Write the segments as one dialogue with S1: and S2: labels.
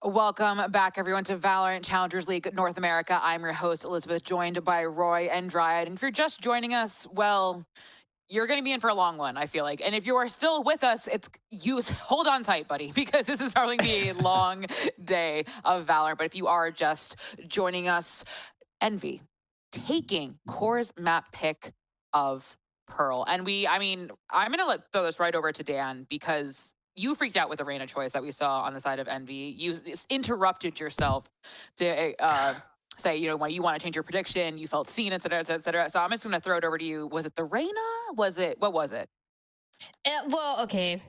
S1: Welcome back, everyone, to Valorant Challengers League North America. I'm your host, Elizabeth, joined by Roy and Dryad. And if you're just joining us, well, you're going to be in for a long one, I feel like. And if you are still with us, hold on tight, buddy, because this is probably going to be a long day of Valorant. But if you are just joining us, Envy taking Core's map pick of Pearl. And I'm going to throw this right over to Dan because you freaked out with the Reina choice that we saw on the side of Envy. You interrupted yourself to say, when you want to change your prediction, you felt seen, et cetera, et cetera, et cetera. So I'm just going to throw it over to you. Was it the Reina? What was it?
S2: Well, okay.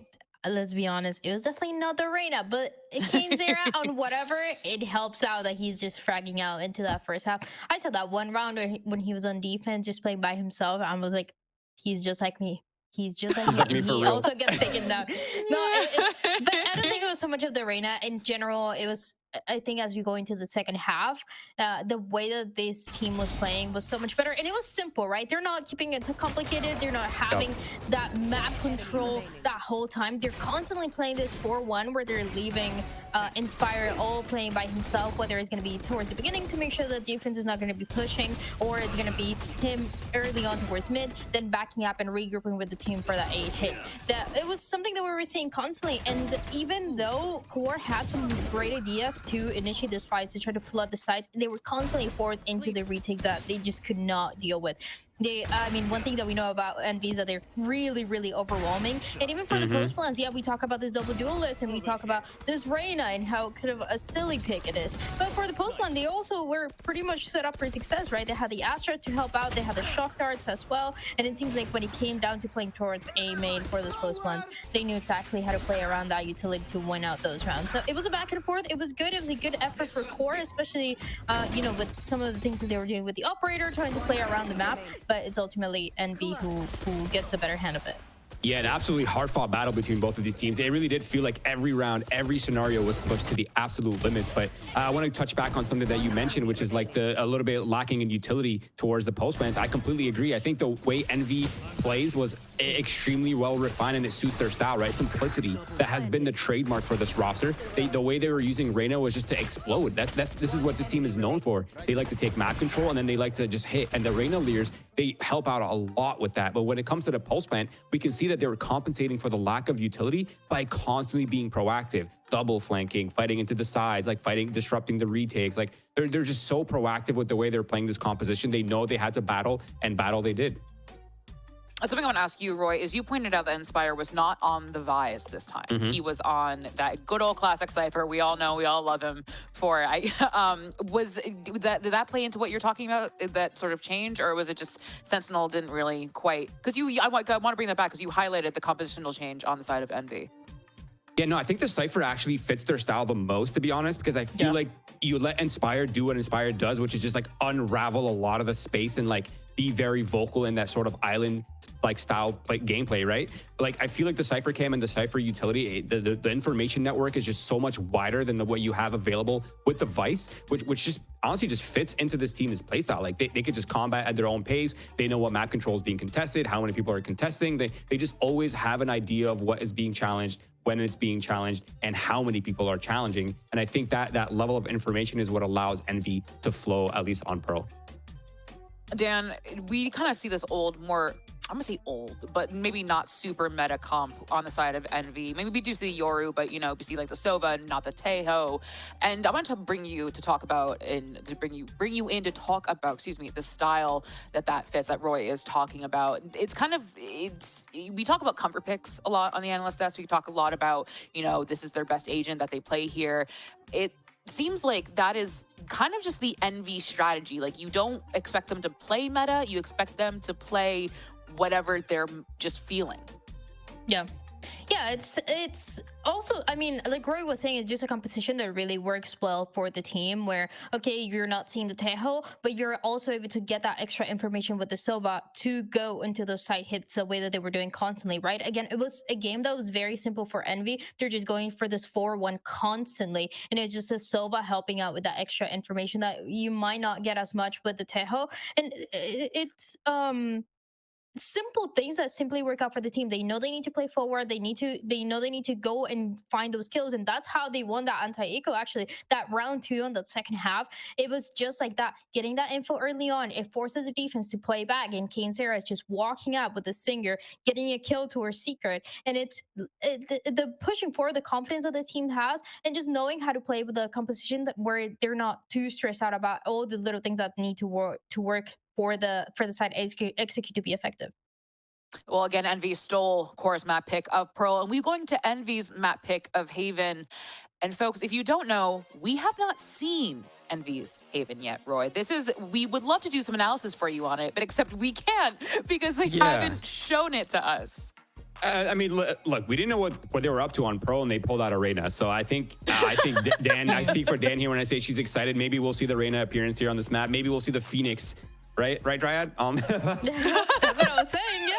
S2: Let's be honest. It was definitely not the Reina, but Kane's era on whatever, it helps out that he's just fragging out into that first half. I saw that one round when he was on defense, just playing by himself. I was like, he's just like me. He's just like me. And he also gets taken down. But I don't think it was so much of the Reina. In general, it was, I think, as we go into the second half, the way that this team was playing was so much better. And it was simple, right? They're not keeping it too complicated. They're not having that map control that whole time. They're constantly playing this 4-1 where they're leaving Inspire all playing by himself, whether it's going to be towards the beginning to make sure that defense is not going to be pushing, or it's going to be him early on towards mid, then backing up and regrouping with the team for that 8 hit. That it was something that we were seeing constantly. And even though QOR had some great ideas to initiate this fight, to try to flood the sites, they were constantly forced into the retakes that they just could not deal with. One thing that we know about Envy is that they're really, really overwhelming. And even for the post plans, yeah, we talk about this double duelist and we talk about this Reina and how kind of a silly pick it is. But for the post plan, they also were pretty much set up for success, right? They had the Astra to help out, they had the shock darts as well. And it seems like when it came down to playing towards A main for those post plans, they knew exactly how to play around that utility to win out those rounds. So it was a back and forth. It was good. It was a good effort for QOR, especially, with some of the things that they were doing with the operator, trying to play around the map. But it's ultimately Envy who gets a better hand of it.
S3: Yeah, an absolutely hard-fought battle between both of these teams. It really did feel like every round, every scenario was pushed to the absolute limits. But I want to touch back on something that you mentioned, which is like a little bit lacking in utility towards the post plans. I completely agree. I think the way Envy plays was extremely well refined, and it suits their style, right? Simplicity that has been the trademark for this roster. The way they were using Reina was just to explode. This is what this team is known for. They like to take map control and then they like to just hit. And the Reina Leers, they help out a lot with that. But when it comes to the post plant, we can see that they were compensating for the lack of utility by constantly being proactive, double flanking, fighting into the sides, like disrupting the retakes. Like they're just so proactive with the way they're playing this composition. They know they had to battle, and battle they did.
S1: Something I want to ask you, Roy, is you pointed out that Inspire was not on the Vise this time. He was on that good old classic Cypher. We all know, we all love him for it. Did that play into what you're talking about? Is that sort of change, or was it just Sentinel didn't really quite? Because I want to bring that back because you highlighted the compositional change on the side of Envy.
S3: Yeah, no, I think the Cypher actually fits their style the most, to be honest, because I feel like you let Inspire do what Inspire does, which is just like unravel a lot of the space and like be very vocal in that sort of island like style like gameplay, right? But like I feel like the Cypher cam and the Cypher utility, the information network is just so much wider than what you have available with the Vice, which just honestly just fits into this team's playstyle. Like they could just combat at their own pace. They know what map control is being contested, how many people are contesting. They just always have an idea of what is being challenged, when it's being challenged, and how many people are challenging. And I think that level of information is what allows Envy to flow, at least on Pearl.
S1: Dan, we kind of see this I'm gonna say old, but maybe not super meta comp on the side of Envy. Maybe we do see the Yoru, but we see like the Sova, not the Teho. And I want to bring you to talk about bring you in to talk about, the style that fits, that Roy is talking about. We talk about comfort picks a lot on the analyst desk. We talk a lot about, this is their best agent that they play here. It seems like that is kind of just the Envy strategy. Like, you don't expect them to play meta, you expect them to play whatever they're just feeling.
S2: Yeah, it's also, like Roy was saying, it's just a composition that really works well for the team where, okay, you're not seeing the Teho, but you're also able to get that extra information with the Sova to go into those side hits the way that they were doing constantly, right? Again, it was a game that was very simple for Envy. They're just going for this 4-1 constantly, and it's just a Sova helping out with that extra information that you might not get as much with the Teho. And it's simple things that simply work out for the team. They know they need to play forward. They know they need to go and find those kills, and that's how they won that anti-eco. Actually, that round 2 on that second half, it was just like that. Getting that info early on, it forces the defense to play back, and Kane Sarah is just walking out with the Singer, getting a kill to her Secret, and it's the pushing forward, the confidence that the team has, and just knowing how to play with the composition that where they're not too stressed out about all the little things that need to work for the side execute to be effective.
S1: Well, again, Envy stole Core's map pick of Pearl, and we're going to Envy's map pick of Haven. And folks, if you don't know, we have not seen Envy's Haven yet, Roy. We would love to do some analysis for you on it, but except we can't because they haven't shown it to us.
S3: I mean, look, we didn't know what they were up to on Pro, and they pulled out a Reyna. So I think Dan, I speak for Dan here when I say she's excited. Maybe we'll see the Reyna appearance here on this map. Maybe we'll see the Phoenix. Right, Dryad?
S2: That's what I was saying, yeah.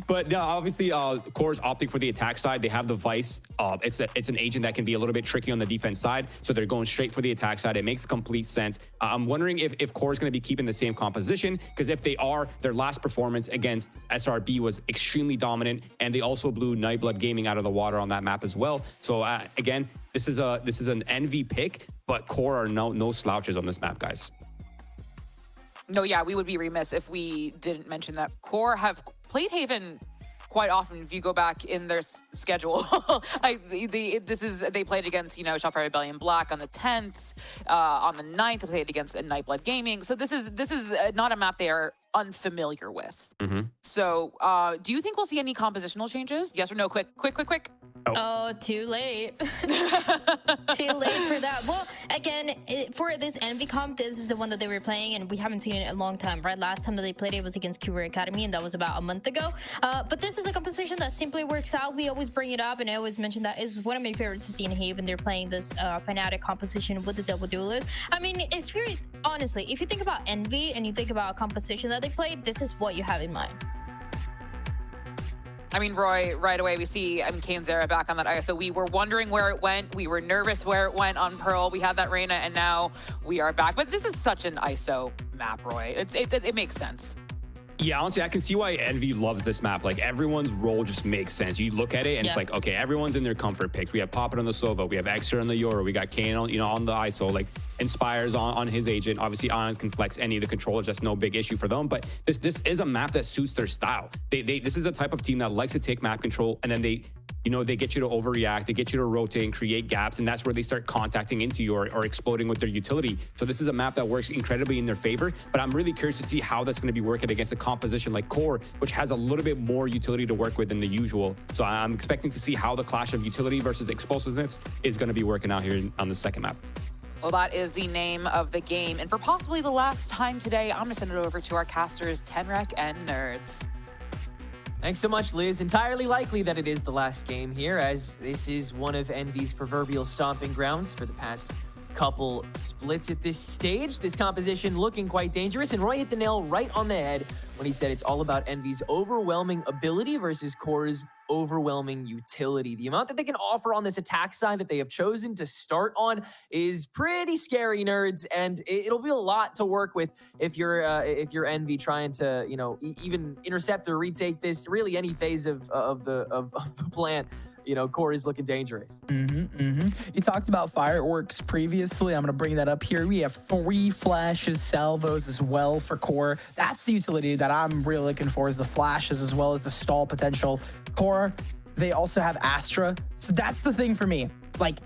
S3: But no, obviously, Core's opting for the attack side. They have the Vice. It's an agent that can be a little bit tricky on the defense side, so they're going straight for the attack side. It makes complete sense. I'm wondering if Core's going to be keeping the same composition, because if they are, their last performance against SRB was extremely dominant, and they also blew Nightblood Gaming out of the water on that map as well. So again, this is an Envy pick, but Core are no slouches on this map, guys.
S1: No, yeah, we would be remiss if we didn't mention that Core have played Haven quite often. If you go back in their schedule, they played against, Shopify Rebellion Black on the 10th, on the 9th they played against Nightblood Gaming. So this is not a map they are unfamiliar with. So do you think we'll see any compositional changes? Yes or no? Quick.
S2: Oh, too late. Too late for that. Well, again, for this Envy comp, this is the one that they were playing, and we haven't seen it in a long time, right? Last time that they played it was against QOR Academy, and that was about a month ago. But this is a composition that simply works out. We always bring it up, and I always mention that is one of my favorites to see in Haven. They're playing this Fnatic composition with the double duelist. I mean, if you think about Envy and you think about a composition that they played, this is what you have in mind.
S1: I mean, Roy, right away we see, Kane Zera back on that ISO. We were wondering where it went. We were nervous where it went on Pearl. We had that Reyna, and now we are back. But this is such an ISO map, Roy. It makes sense.
S3: Yeah, honestly, I can see why Envy loves this map. Like, everyone's role just makes sense. You look at it, and it's like, okay, everyone's in their comfort picks. We have Poppet on the Sova. We have Extra on the Yoru. We got Kane on, on the ISO. Like, Inspires on his agent. Obviously, Ions can flex any of the controllers. That's no big issue for them. But this is a map that suits their style. This is a type of team that likes to take map control, and then they get you to overreact, they get you to rotate and create gaps, and that's where they start contacting into you or exploding with their utility. So this is a map that works incredibly in their favor, but I'm really curious to see how that's going to be working against a composition like Core, which has a little bit more utility to work with than the usual. So I'm expecting to see how the clash of utility versus explosiveness is going to be working out here on the second map.
S1: Well, that is the name of the game. And for possibly the last time today, I'm going to send it over to our casters, Tenrek and Nerds.
S4: Thanks so much, Liz. Entirely likely that it is the last game here, as this is one of Envy's proverbial stomping grounds for the past couple splits at this stage. This composition looking quite dangerous, and Roy hit the nail right on the head when he said it's all about Envy's overwhelming ability versus Core's overwhelming utility. The amount that they can offer on this attack side that they have chosen to start on is pretty scary, Nerds, and it'll be a lot to work with if you're Envy trying to even intercept or retake this, really any phase of the plan. Core is looking dangerous.
S5: You talked about fireworks previously. I'm going to bring that up here. We have 3 flashes, salvos as well for Core. That's the utility that I'm really looking for, is the flashes as well as the stall potential. Core, they also have Astra. So that's the thing for me. Like,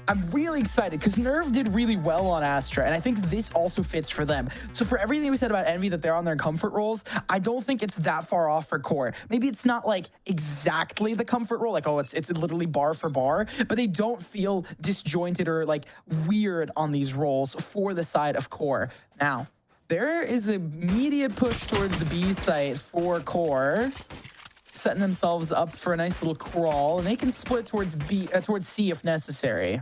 S5: I'm really excited because Nerve did really well on Astra, and I think this also fits for them. So for everything we said about Envy, that they're on their comfort roles, I don't think it's that far off for Core. Maybe it's not like exactly the comfort role, like, oh, it's literally bar for bar, but they don't feel disjointed or like weird on these roles for the side of Core. Now, there is an immediate push towards the B site for Core, setting themselves up for a nice little crawl, and they can split towards C if necessary.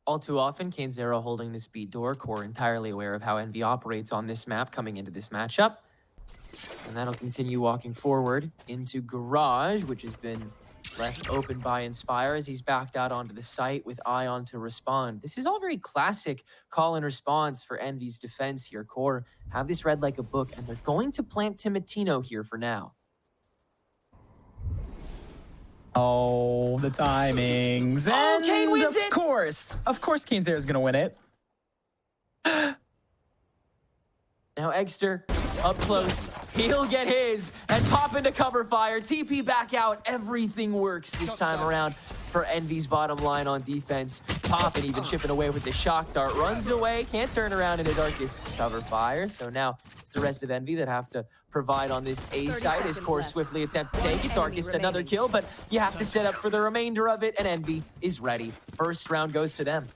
S4: All too often, Kane Zero holding this B door. Core entirely aware of how Envy operates on this map coming into this matchup. And that'll continue walking forward into Garage, which has been left open by Inspire as he's backed out onto the site with Ion to respond. This is all very classic call and response for Envy's defense here. Core have this read like a book, and they're going to plant Timatino here for now.
S5: Oh, the timings.
S4: Oh, Kane wins
S5: it!
S4: it!
S5: Of course Kane Zera's gonna win it.
S4: Now Eggster up close, he'll get his, and pop into cover fire, TP back out, everything works this time around for Envy's bottom line on defense. Poppin even chipping away with the shock dart, runs away, can't turn around into Darkest cover fire, so now it's the rest of Envy that have to provide on this A side as Core swiftly attempt to take it. Darkest another kill, but you have to set up for the remainder of it, and Envy is ready. First round goes to them.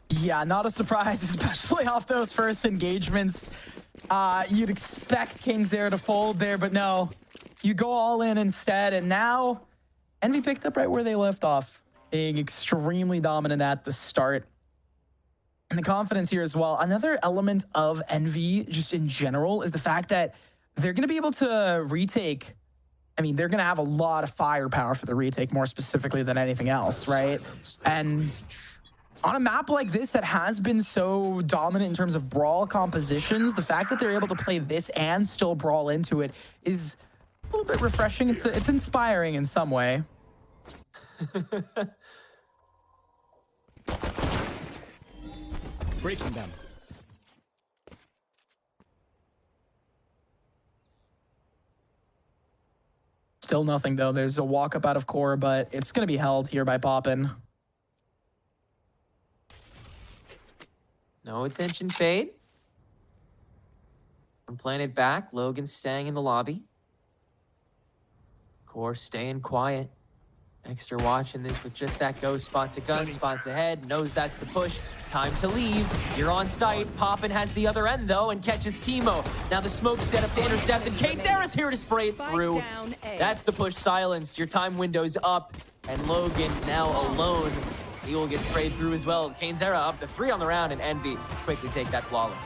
S5: Yeah, not a surprise, especially off those first engagements. You'd expect King Zera to fold there, but no. You go all in instead, and now Envy picked up right where they left off, being extremely dominant at the start. And the confidence here as well. Another element of Envy, just in general, is the fact that they're going to be able to retake. I mean, they're going to have a lot of firepower for the retake, more specifically than anything else, right? And on a map like this that has been so dominant in terms of brawl compositions, the fact that they're able to play this and still brawl into it is a little bit refreshing. It's inspiring in some way.
S3: Breaking them.
S5: Still nothing, though. There's a walk up out of Core, but it's going to be held here by Poppin.
S4: No attention fade. From Planet back, Logan staying in the lobby. Core staying quiet. Eggster watching this with just that ghost, spots a gun, spots ahead, knows that's the push. Time to leave. You're on site. Poppin has the other end, though, and catches Teemo. Now the smoke set up to intercept, and Kane Zera's here to spray it through. That's the push silenced. Your time window's up, and Logan now alone. He will get sprayed through as well. Kane Zera up to 3 on the round, and Envy quickly take that flawless.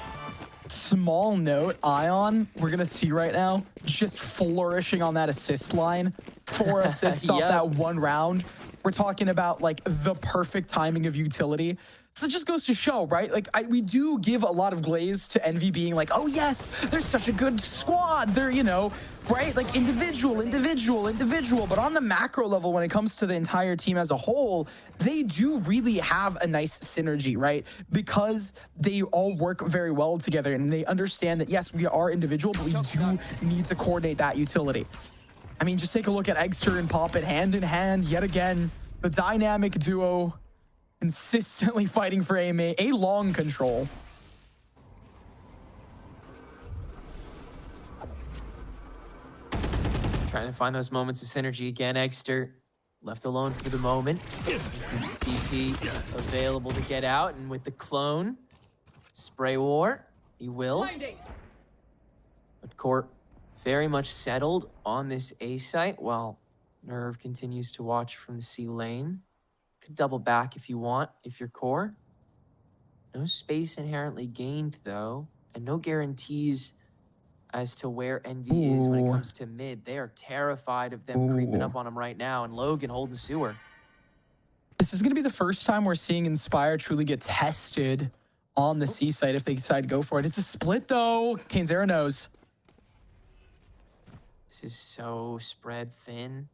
S5: Small note, Ion, we're going to see right now, just flourishing on that assist line. 4 assists off that one round. We're talking about, like, the perfect timing of utility. So it just goes to show, right? Like, we do give a lot of glaze to Envy being like, oh, yes, they're such a good squad. They're, you know, right? Like, individual. But on the macro level, when it comes to the entire team as a whole, they do really have a nice synergy, right? Because they all work very well together, and they understand that, yes, we are individual, but we do need to coordinate that utility. I mean, just take a look at Eggster and Poppin hand in hand yet again. The dynamic duo consistently fighting for a long control.
S4: Trying to find those moments of synergy again. Eggster left alone for the moment. This TP available to get out, and with the clone, spray war, he will. But Court very much settled on this A site while Nerve continues to watch from the C lane. Could double back if you want, if you're Core. No space inherently gained, though, and no guarantees as to where Envy is when it comes to mid. They are terrified of them creeping up on him right now, and Logan holding sewer.
S5: This is going to be the first time we're seeing Inspire truly get tested on the C site if they decide to go for it. It's a split, though. Kane Zera knows.
S4: This is so spread thin.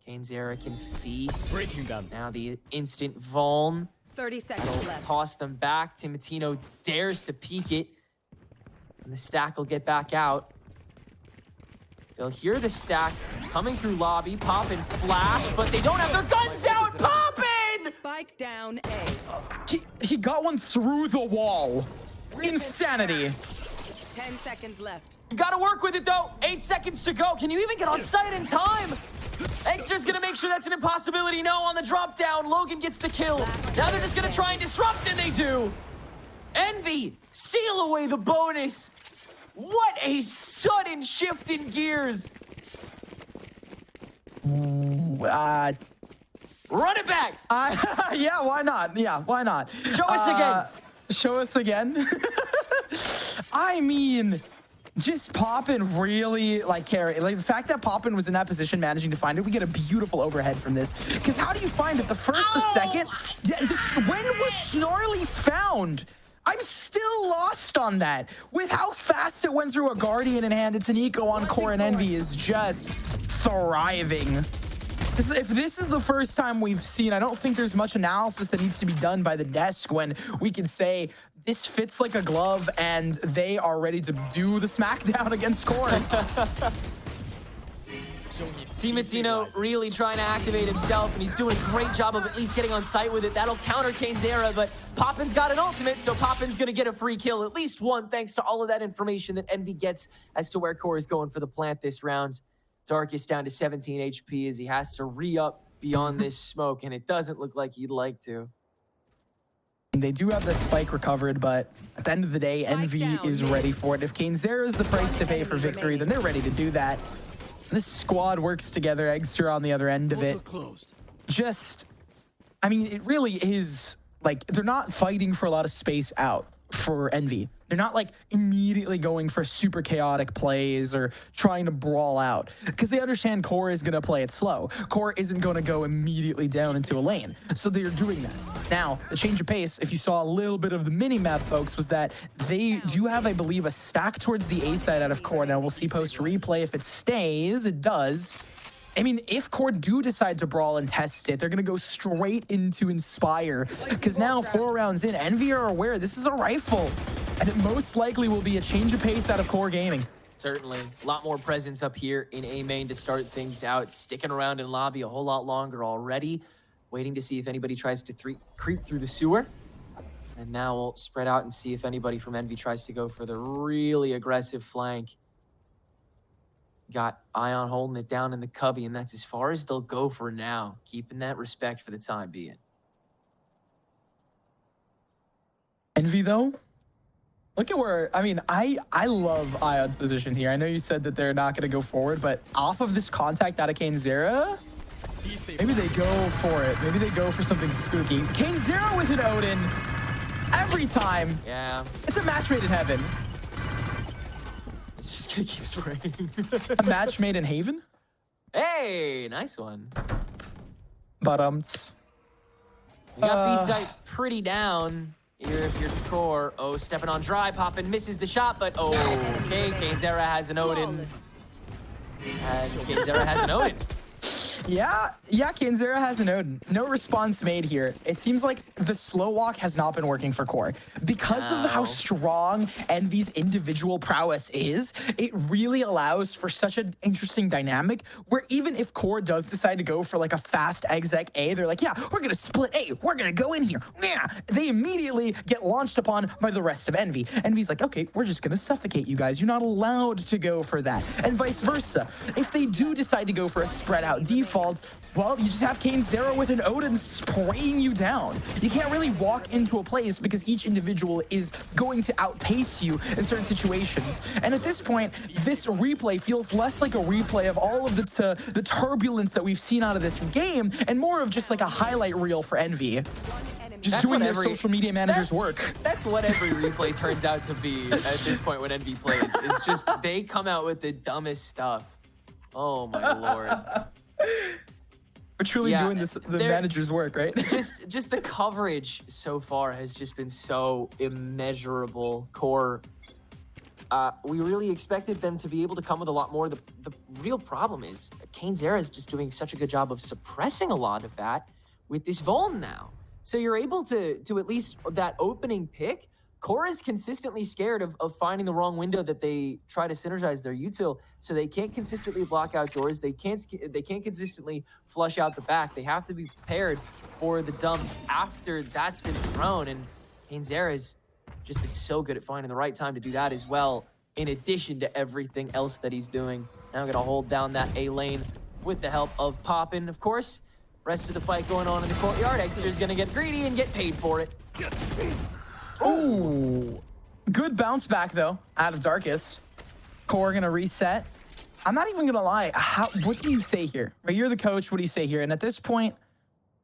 S4: Kane Zera can feast.
S3: Breaking them.
S4: Now the instant vuln.
S6: 30 seconds
S4: That'll
S6: left.
S4: toss them back. Timatino dares to peek it. And the stack will get back out. They'll hear the stack coming through lobby. Poppin flash, but they don't have their guns out. Poppin!
S6: Spike down A.
S5: He got one through the wall. Insanity.
S6: 10 seconds left.
S4: You gotta work with it, though. 8 seconds to go. Can you even get on site in time? Eggster's gonna make sure that's an impossibility. No, on the drop down, Logan gets the kill. Now they're just gonna try and disrupt, and they do. Envy seal away the bonus. What a sudden shift in gears.
S5: Run
S4: it back.
S5: Yeah, why not? Yeah, why not?
S4: Show us again.
S5: Show us again. I mean, just Poppin really like carry. Like the fact that Poppin was in that position, managing to find it, we get a beautiful overhead from this. Because how do you find it? The first, the second? When was Snarly found? I'm still lost on that. With how fast it went through a Guardian in hand, it's an eco on Core, and Envy is just thriving. If this is the first time we've seen, I don't think there's much analysis that needs to be done by the desk when we can say this fits like a glove and they are ready to do the smackdown against Core.
S4: Team Mazzino really trying to activate himself, and he's doing a great job of at least getting on site with it. That'll counter Kane's era, but Poppin's got an ultimate, so Poppin's going to get a free kill, at least one, thanks to all of that information that Envy gets as to where Core is going for the plant this round. Darkest down to 17 HP as he has to re-up beyond this smoke, and it doesn't look like he'd like to.
S5: They do have the spike recovered, but at the end of the day,
S6: Spike
S5: Envy
S6: down,
S5: is
S6: mid.
S5: ready for it. If Kane's-Zera is the price to pay for victory, then they're ready to do that. This squad works together. Eggster on the other end of it. Just, I mean, it really is like they're not fighting for a lot of space out for Envy. They're not like immediately going for super chaotic plays or trying to brawl out because they understand Core is going to play it slow. Core isn't going to go immediately down into a lane. So they're doing that. Now, the change of pace, if you saw a little bit of the mini-map, folks, was that they do have, I believe, a stack towards the A side out of Core. Now, we'll see post-replay if it stays. It does. I mean, if Core do decide to brawl and test it, they're going to go straight into Inspire. Because now, 4 rounds in, Envy are aware this is a rifle. And it most likely will be a change of pace out of Core Gaming.
S4: Certainly. A lot more presence up here in A main to start things out. Sticking around in lobby a whole lot longer already. Waiting to see if anybody tries to creep through the sewer. And now we'll spread out and see if anybody from Envy tries to go for the really aggressive flank. Got Ion holding it down in the cubby, and that's as far as they'll go for now. Keeping that respect for the time being.
S5: Envy, though? Look at where, I mean, I love Ion's position here. I know you said that they're not going to go forward, but off of this contact out of Kane's-Zera, maybe they go for it. Maybe they go for something spooky. Kane's-Zera with an Odin every time.
S4: Yeah.
S5: It's a match made in heaven.
S4: It's just going to keep spraying.
S5: A match made in Haven?
S4: Hey, nice one.
S5: But,
S4: We got B-site pretty down. Here if you're Core. Oh, stepping on dry. Poppin misses the shot, but okay. Kane's-Zera has an Odin. And Kane's-Zera has an Odin.
S5: Yeah, Kane's-Zera has an Odin. No response made here. It seems like the slow walk has not been working for Core. Because of how strong Envy's individual prowess is, it really allows for such an interesting dynamic where even if Core does decide to go for like a fast exec A, they're like, yeah, we're going to split A. We're going to go in here. Yeah. They immediately get launched upon by the rest of Envy. Envy's like, okay, we're just going to suffocate you guys. You're not allowed to go for that. And vice versa. If they do decide to go for a spread out default, well, you just have Kane's-Zera with an Odin spraying you down. You can't really walk into a place because each individual is going to outpace you in certain situations. And at this point, this replay feels less like a replay of all of the turbulence that we've seen out of this game and more of just like a highlight reel for Envy. Just
S4: That's
S5: doing
S4: what
S5: their
S4: every-
S5: social media managers' work.
S4: That's what every replay turns out to be at this point when Envy plays. It's just they come out with the dumbest stuff. Oh my lord.
S5: We're truly
S4: Yeah,
S5: doing the manager's work, right?
S4: just the coverage so far has just been so immeasurable. Core, we really expected them to be able to come with a lot more. The real problem is Kane's-Zera is just doing such a good job of suppressing a lot of that with this Vuln now. So you're able to at least that opening pick. Core is consistently scared of finding the wrong window that they try to synergize their util, so they can't consistently block out doors. They can't consistently flush out the back. They have to be prepared for the dump after that's been thrown. And Kane's-Zera has just been so good at finding the right time to do that as well, in addition to everything else that he's doing. Now I'm gonna hold down that A lane with the help of Poppin, of course. Rest of the fight going on in the courtyard. Eggster's gonna get greedy and get paid for it.
S5: Oh, good bounce back though out of Darkest. Core gonna reset. I'm not even gonna lie. What do you say here? Right, you're the coach. What do you say here? And at this point,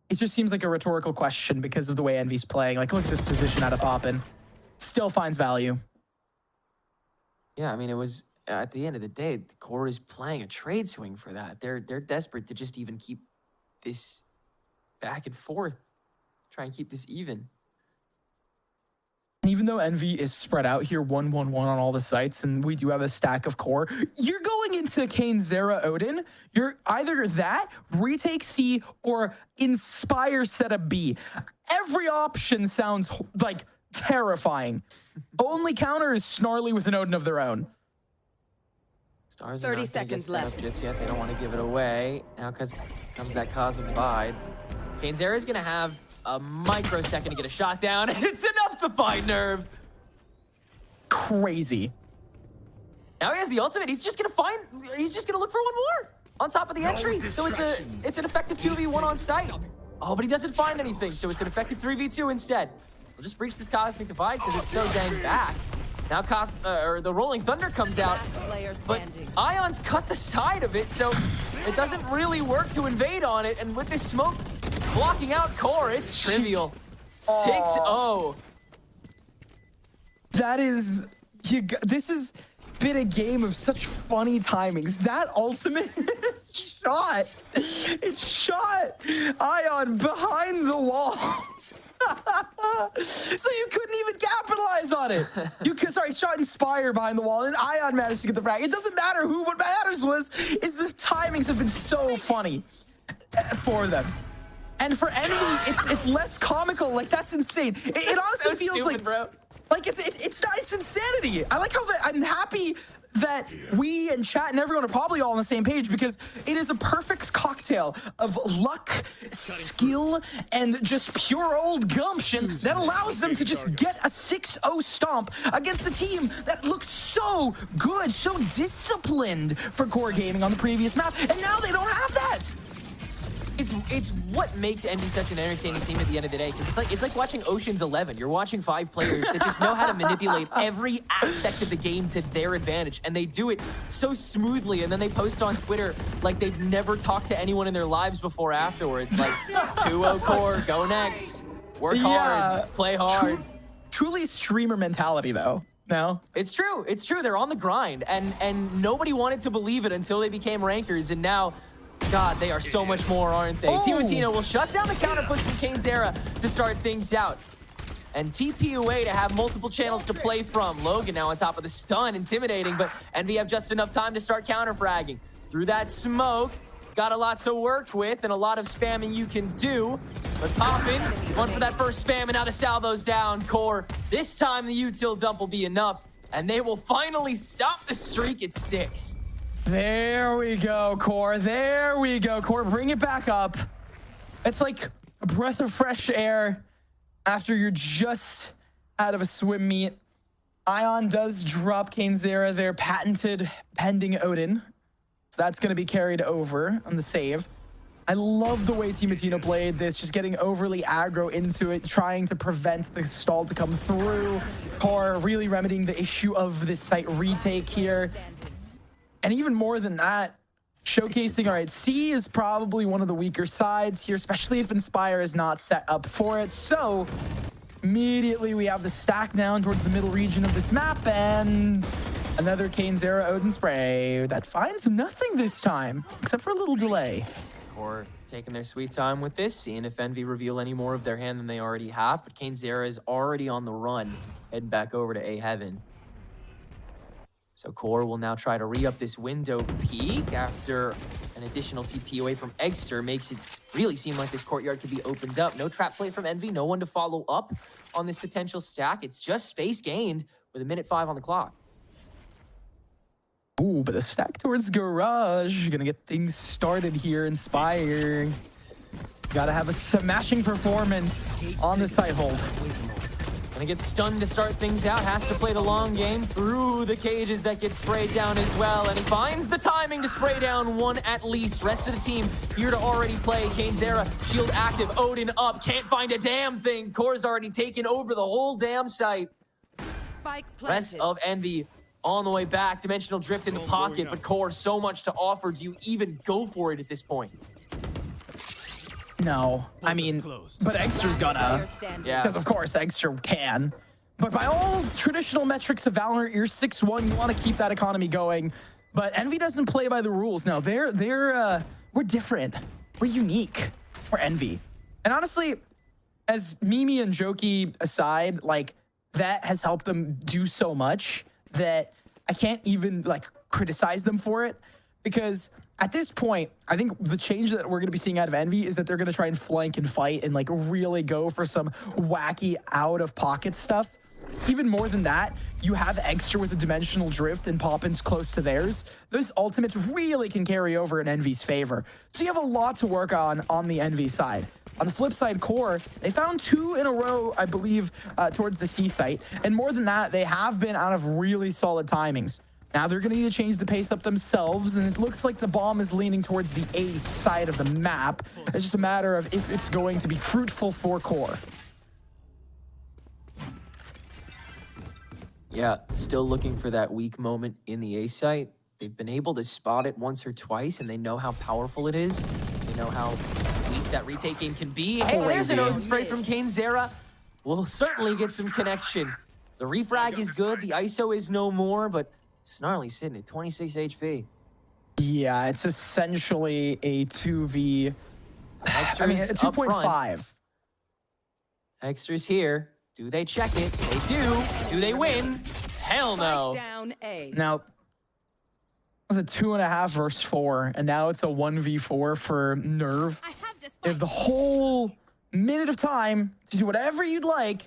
S5: it just seems like a rhetorical question because of the way Envy's playing. Like, look at this position out of Poppin. Still finds value.
S4: Yeah, I mean, it was at the end of the day, the core is playing a trade swing for that. They're desperate to just even keep this back and forth, try and keep this even.
S5: Even though Envy is spread out here 1-1-1 on all the sites, and we do have a stack of core, you're going into Kane, Zera, Odin. You're either that, retake C, or Inspire setup B. Every option sounds like terrifying. Only counter is Snarly with an Odin of their own.
S4: Stars
S6: 30
S4: are not gonna
S6: seconds
S4: get set
S6: left.
S4: up just yet. They don't want to give it away. Now comes that Cosmic Divide. Kane Zera is going to have a microsecond to get a shot down, and it's enough to find Nerve.
S5: Crazy.
S4: Now he has the ultimate. He's just gonna look for one more on top of the entry. So it's an effective 2v1 on site. Oh, but he doesn't find anything, so it's an effective 3v2 instead. We'll just breach this Cosmic Divide because it's so dang back. Now the Rolling Thunder comes out,
S6: Last player
S4: but
S6: standing.
S4: Ion's cut the side of it, so it doesn't really work to invade on it. And with this smoke blocking out core, it's trivial. 6-0.
S5: That is, this has been a game of such funny timings. That ultimate shot, it shot Ion behind the wall. So you couldn't even capitalize on it. Shot Inspire behind the wall, and Ion managed to get the frag. It doesn't matter who. What matters is the timings have been so funny for them. And for Envy, it's less comical. Like, that's insane. It honestly
S4: so
S5: feels
S4: stupid,
S5: like,
S4: bro.
S5: Like it's insanity. I like how I'm happy that we and chat and everyone are probably all on the same page, because it is a perfect cocktail of luck, skill, and just pure old gumption that allows them to just get a 6-0 stomp against a team that looked so good, so disciplined for Core Gaming on the previous map, and now they don't have that.
S4: It's what makes Envy such an entertaining team at the end of the day, because it's like watching Ocean's 11. You're watching 5 players that just know how to manipulate every aspect of the game to their advantage, and they do it so smoothly, and then they post on Twitter like they've never talked to anyone in their lives before afterwards. Like, 2-0 core, go next, work hard, play hard.
S5: Truly streamer mentality, though. No?
S4: It's true. It's true. They're on the grind, and nobody wanted to believe it until they became rankers, and now, God, they are so much more, aren't they?
S5: Oh.
S4: Team Latino will shut down the counter push from Kane Zera to start things out. And TP away to have multiple channels to play from. Logan now on top of the stun, intimidating, but Envy have just enough time to start counter-fragging. Through that smoke, got a lot to work with and a lot of spamming you can do. But Poppin, one for that first spam, and now the salvo's down. Core, this time the util dump will be enough, and they will finally stop the streak at 6.
S5: There we go, Core. There we go, Core. Bring it back up. It's like a breath of fresh air after you're just out of a swim meet. Ion does drop Kane Zera, their patented pending Odin. So that's going to be carried over on the save. I love the way Team Latino played this, just getting overly aggro into it, trying to prevent the stall to come through. Core really remedying the issue of this site retake here. And even more than that, showcasing, all right, C is probably one of the weaker sides here, especially if Inspire is not set up for it. So immediately we have the stack down towards the middle region of this map, and another Kane Zera Odin spray that finds nothing this time, except for a little delay.
S4: Core taking their sweet time with this, seeing if Envy reveal any more of their hand than they already have. But Kane Zera is already on the run, heading back over to A Heaven. So Core will now try to re-up this window peak after an additional TP away from Eggster makes it really seem like this courtyard could be opened up. No trap play from Envy, no one to follow up on this potential stack. It's just space gained with 1:05 on the clock.
S5: Ooh, but the stack towards Garage, gonna get things started here. Inspire, gotta have a smashing performance on the site hold.
S4: Gonna get stunned to start things out. Has to play the long game through the cages that get sprayed down as well. And he finds the timing to spray down one at least. Rest of the team here to already play. Kane Zera, shield active. Odin up. Can't find a damn thing. Core's already taken over the whole damn site.
S6: Spike
S4: Rest
S6: planted.
S4: of Envy on the way back. Dimensional drift in the pocket. But Core, so much to offer. Do you even go for it at this point?
S5: No, I mean, but Eggster's gonna.
S6: Player standing.
S4: Yeah.
S5: Because of course Eggster can, But by all traditional metrics of Valorant, you're 6-1. You want to keep that economy going. But Envy doesn't play by the rules. No, we're different. We're unique. We're Envy. And honestly, as Mimi and Jokey aside, like, that has helped them do so much that I can't even like criticize them for it, because at this point, I think the change that we're going to be seeing out of Envy is that they're going to try and flank and fight and like really go for some wacky out of pocket stuff. Even more than that, you have Extra with the dimensional drift and Poppins close to theirs. Those ultimates really can carry over in Envy's favor. So you have a lot to work on the Envy side. On the flip side, Core, they found 2 in a row, I believe, towards the C site. And more than that, they have been out of really solid timings. Now they're going to need to change the pace up themselves, and it looks like the bomb is leaning towards the A side of the map. It's just a matter of if it's going to be fruitful for Core.
S4: Yeah, still looking for that weak moment in the A site. They've been able to spot it once or twice, and they know how powerful it is. They know how weak that retake game can be. Hey, there's an open spray from KaneZera. We'll certainly get some connection. The refrag is good, the ISO is no more, but Snarly's sitting at 26 HP.
S5: Yeah, it's essentially a 2v. I mean, a 2.5.
S4: Extra's here. Do they check it? They do. Do they win? Hell no.
S6: Down A.
S5: Now, it was a 2.5 versus 4, and now it's a 1v4 for Nerve. You have the whole minute of time to do whatever you'd like,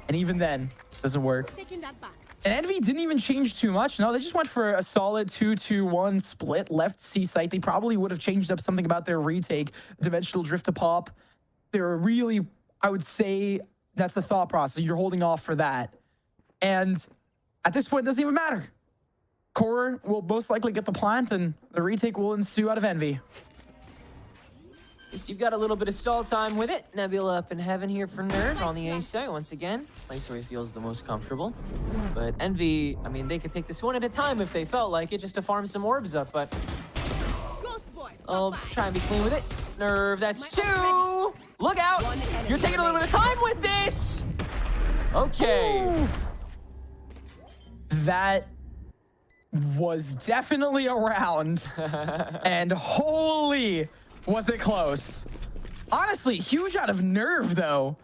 S5: and even then, it doesn't work.
S6: Taking that back.
S5: And Envy didn't even change too much. No, they just went for a solid 2-2-1 split left C site. They probably would have changed up something about their retake, dimensional drift to pop. They're really, I would say, that's the thought process. You're holding off for that. And at this point, it doesn't even matter. Core will most likely get the plant, and the retake will ensue out of Envy.
S4: Guess you've got a little bit of stall time with it. Nebula up in heaven here for Nerve on the A site once again. Place where he feels the most comfortable. But Envy, I mean, they could take this one at a time if they felt like it, just to farm some orbs up, but I'll try and be clean with it. Nerve, that's 2! Look out! You're taking a little bit of time with this! Okay.
S5: Ooh. That was definitely a round. And holy, was it close. Honestly, huge out of Nerve, though.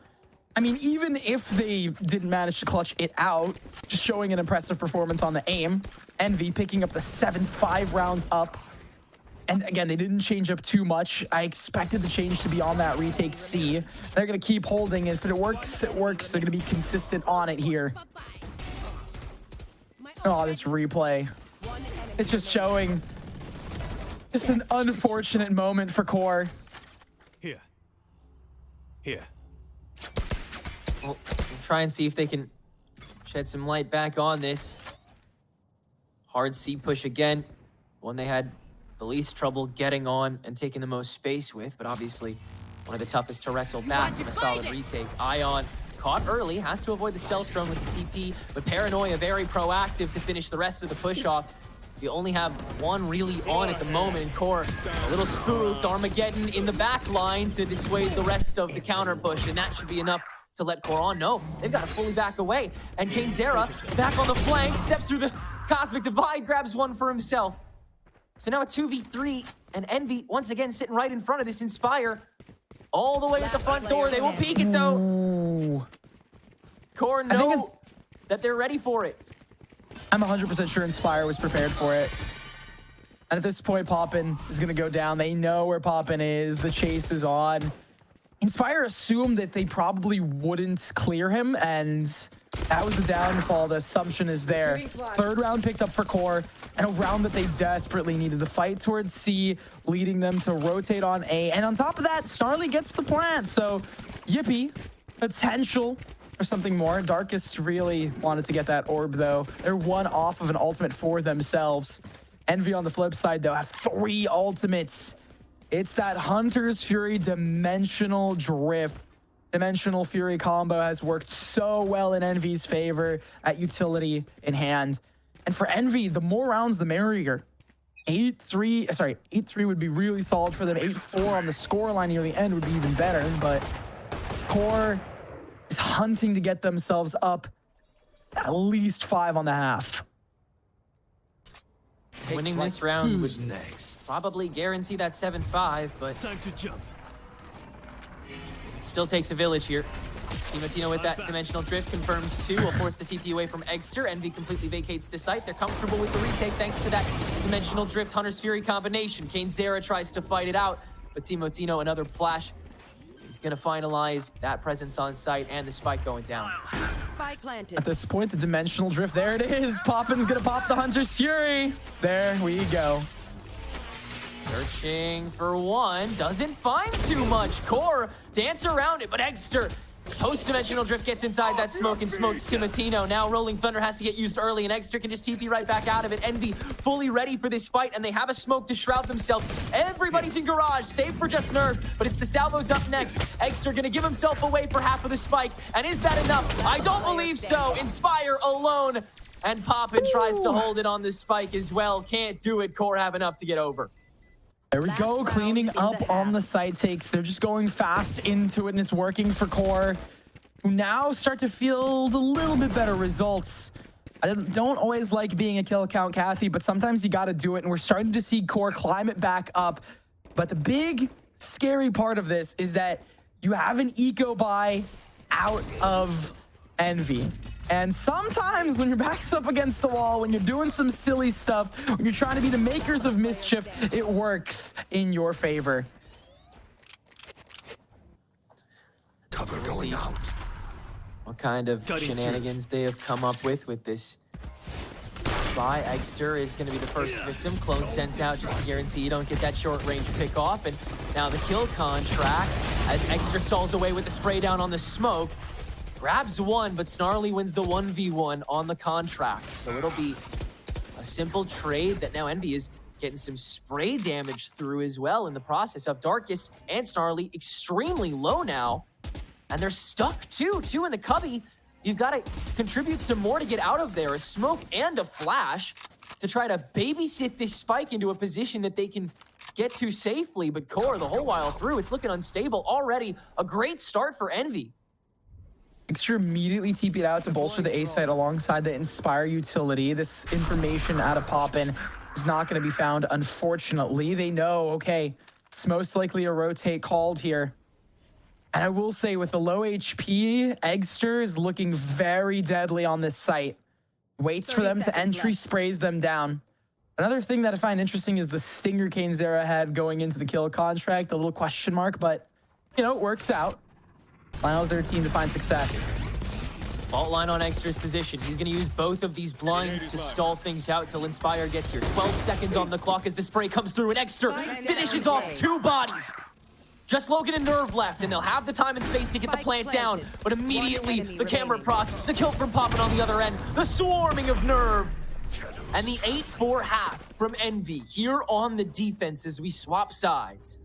S5: I mean, even if they didn't manage to clutch it out, just showing an impressive performance on the aim. Envy picking up the 7-5 rounds up. And again, they didn't change up too much. I expected the change to be on that retake C. They're going to keep holding it. If it works, it works. They're going to be consistent on it here. Oh, this replay. It's just showing just an unfortunate moment for Core.
S7: Here.
S4: Well, we'll try and see if they can shed some light back on this. Hard C push again. One they had the least trouble getting on and taking the most space with, but obviously one of the toughest to wrestle back from a solid retake. Ion caught early, has to avoid the stealth drone with the TP, but Paranoia very proactive to finish the rest of the push off. You only have one really on at the moment. Core a little spooked. Armageddon in the back line to dissuade the rest of the counter push, and that should be enough to let Core on. No, they've got to fully back away. And KaneZera back on the flank, steps through the Cosmic Divide, grabs one for himself. So now a 2v3, and Envy once again sitting right in front of this Inspire. All the way at the front door. They won't peek it though.
S5: Ooh.
S4: Core know that they're ready for it.
S5: I'm 100% sure Inspire was prepared for it. And at this point, Poppin is going to go down. They know where Poppin is. The chase is on. Inspire assumed that they probably wouldn't clear him, and that was the downfall. The assumption is there. Third round picked up for Core, and a round that they desperately needed. The fight towards C, leading them to rotate on A. And on top of that, Snarly gets the plant. So, yippee, potential for something more. Darkest really wanted to get that orb, though. They're one off of an ultimate for themselves. Envy on the flip side, though, have 3 ultimates. It's that Hunter's Fury Dimensional Drift. Dimensional Fury combo has worked so well in Envy's favor at utility in hand. And for Envy, the more rounds, the merrier. 8-3 would be really solid for them. 8-4 on the scoreline near the end would be even better. But Core is hunting to get themselves up at least 5 on the half.
S4: Winning this round would probably guarantee that 7-5, but
S7: Time to jump.
S4: it still takes a village here. Team with that dimensional drift confirms 2, will force the TP away from Eggster. Envy completely vacates the site. They're comfortable with the retake thanks to that dimensional drift Hunter's Fury combination. Zera tries to fight it out, but Timotino, another flash, is going to finalize that presence on site and the spike going down.
S6: Spike planted.
S5: At this point, the dimensional drift, there it is. Poppin's gonna pop the Hunter's Fury. There we go.
S4: Searching for one, doesn't find too much. Core dance around it, but Eggster, post-dimensional drift gets inside that smoke and smokes Timotino. Now Rolling Thunder has to get used early, and Eggster can just TP right back out of it. Envy fully ready for this fight, and they have a smoke to shroud themselves. Everybody's in garage, save for just Nerve, but it's the salvos up next. Eggster gonna give himself away for half of the spike, and is that enough? I don't believe so. Inspire alone, and Poppin tries to hold it on the spike as well. Can't do it. Core have enough to get over.
S5: There we go, cleaning up on the side takes. They're just going fast into it, and it's working for Core, who now start to field a little bit better results. I don't always like being a kill count, Kathy, but sometimes you got to do it, and we're starting to see Core climb it back up. But the big, scary part of this is that you have an eco buy out of Envy. And sometimes when your back's up against the wall, when you're doing some silly stuff, when you're trying to be the makers of mischief, it works in your favor.
S7: Cover going out.
S4: What kind of shenanigans they have come up with this buy. Eggster is going to be the first victim. Clone sent out just to guarantee you don't get that short range pick off. And now the kill contract as Eggster stalls away with the spray down on the smoke. Grabs one, but Snarly wins the 1v1 on the contract. So it'll be a simple trade that now Envy is getting some spray damage through as well in the process of Darkest and Snarly extremely low now. And they're stuck too in the cubby. You've got to contribute some more to get out of there. A smoke and a flash to try to babysit this spike into a position that they can get to safely. But Core, the whole while through, it's looking unstable already. A great start for Envy.
S5: Eggster immediately TP'd out to bolster the A site alongside the Inspire utility. This information out of Poppin is not going to be found, unfortunately. They know, okay, it's most likely a rotate called here. And I will say, with the low HP, Eggster is looking very deadly on this site. Waits for them to entry, sprays them down. Another thing that I find interesting is the stinger Zera had going into the kill contract, the little question mark, but, you know, it works out. Allows their team to find success.
S4: Fault line on Eggster's position. He's going to use both of these blinds to stall things out till Inspire gets here. 12 seconds on the clock as the spray comes through, and Eggster finishes off 2 bodies. Just Logan and Nerve left, and they'll have the time and space to get the plant down. But immediately, the camera proc, the kill from Poppin on the other end, the swarming of Nerve, and the 8-4 half from Envy here on the defense as we swap sides.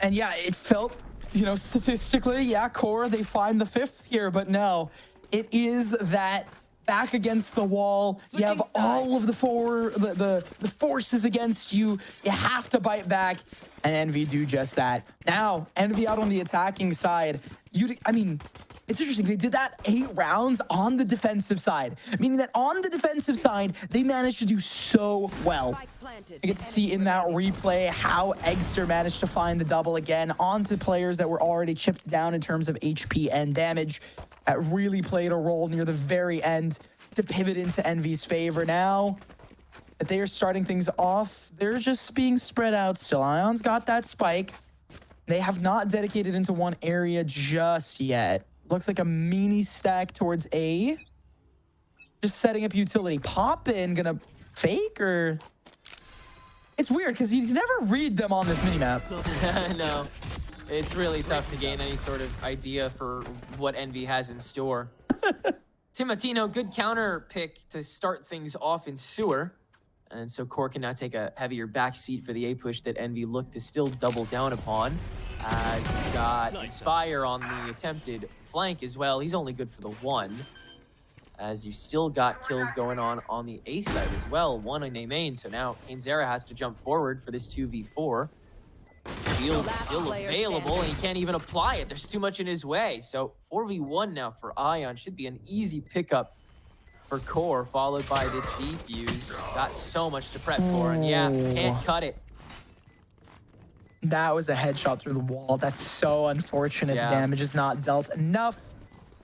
S5: And yeah, it felt, you know, statistically, yeah, Core, they find the 5th here, but no, it is that back against the wall. You have all of the forces against you. You have to bite back, and Envy do just that. Now, Envy out on the attacking side. I mean, it's interesting. They did that 8 rounds on the defensive side, meaning that on the defensive side, they managed to do so well. I get to see in that replay how Eggster managed to find the double again onto players that were already chipped down in terms of HP and damage. That really played a role near the very end to pivot into Envy's favor. Now that they are starting things off, they're just being spread out still. Ion's got that spike. They have not dedicated into one area just yet. Looks like a mini stack towards A. Just setting up utility. Poppin gonna fake, or... It's weird because you can never read them on this minimap.
S4: No, it's really tough to gain any sort of idea for what Envy has in store. Timotino, good counter pick to start things off in sewer. And so Core can now take a heavier backseat for the A push that Envy looked to still double down upon. You've got Inspire on the attempted flank as well. He's only good for the 1. As you've still got kills going on the A side as well. 1 in A main, so now Zera has to jump forward for this 2v4. Shield's still available, and he can't even apply it. There's too much in his way. So 4v1 now for Ion. Should be an easy pickup for Core, followed by this defuse. Got so much to prep for, and yeah, can't cut it.
S5: That was a headshot through the wall. That's so unfortunate.
S4: Yeah.
S5: The damage is not dealt enough.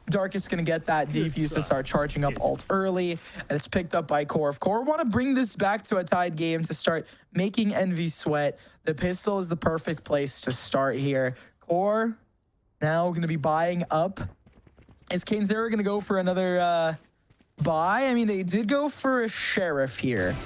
S5: Dark is going to get that defuse to start charging up ult early, and it's picked up by Core. If Core want to bring this back to a tied game to start making Envy sweat, the pistol is the perfect place to start here. Core now going to be buying up. Is Kainzera going to go for another buy? I mean, they did go for a Sheriff here.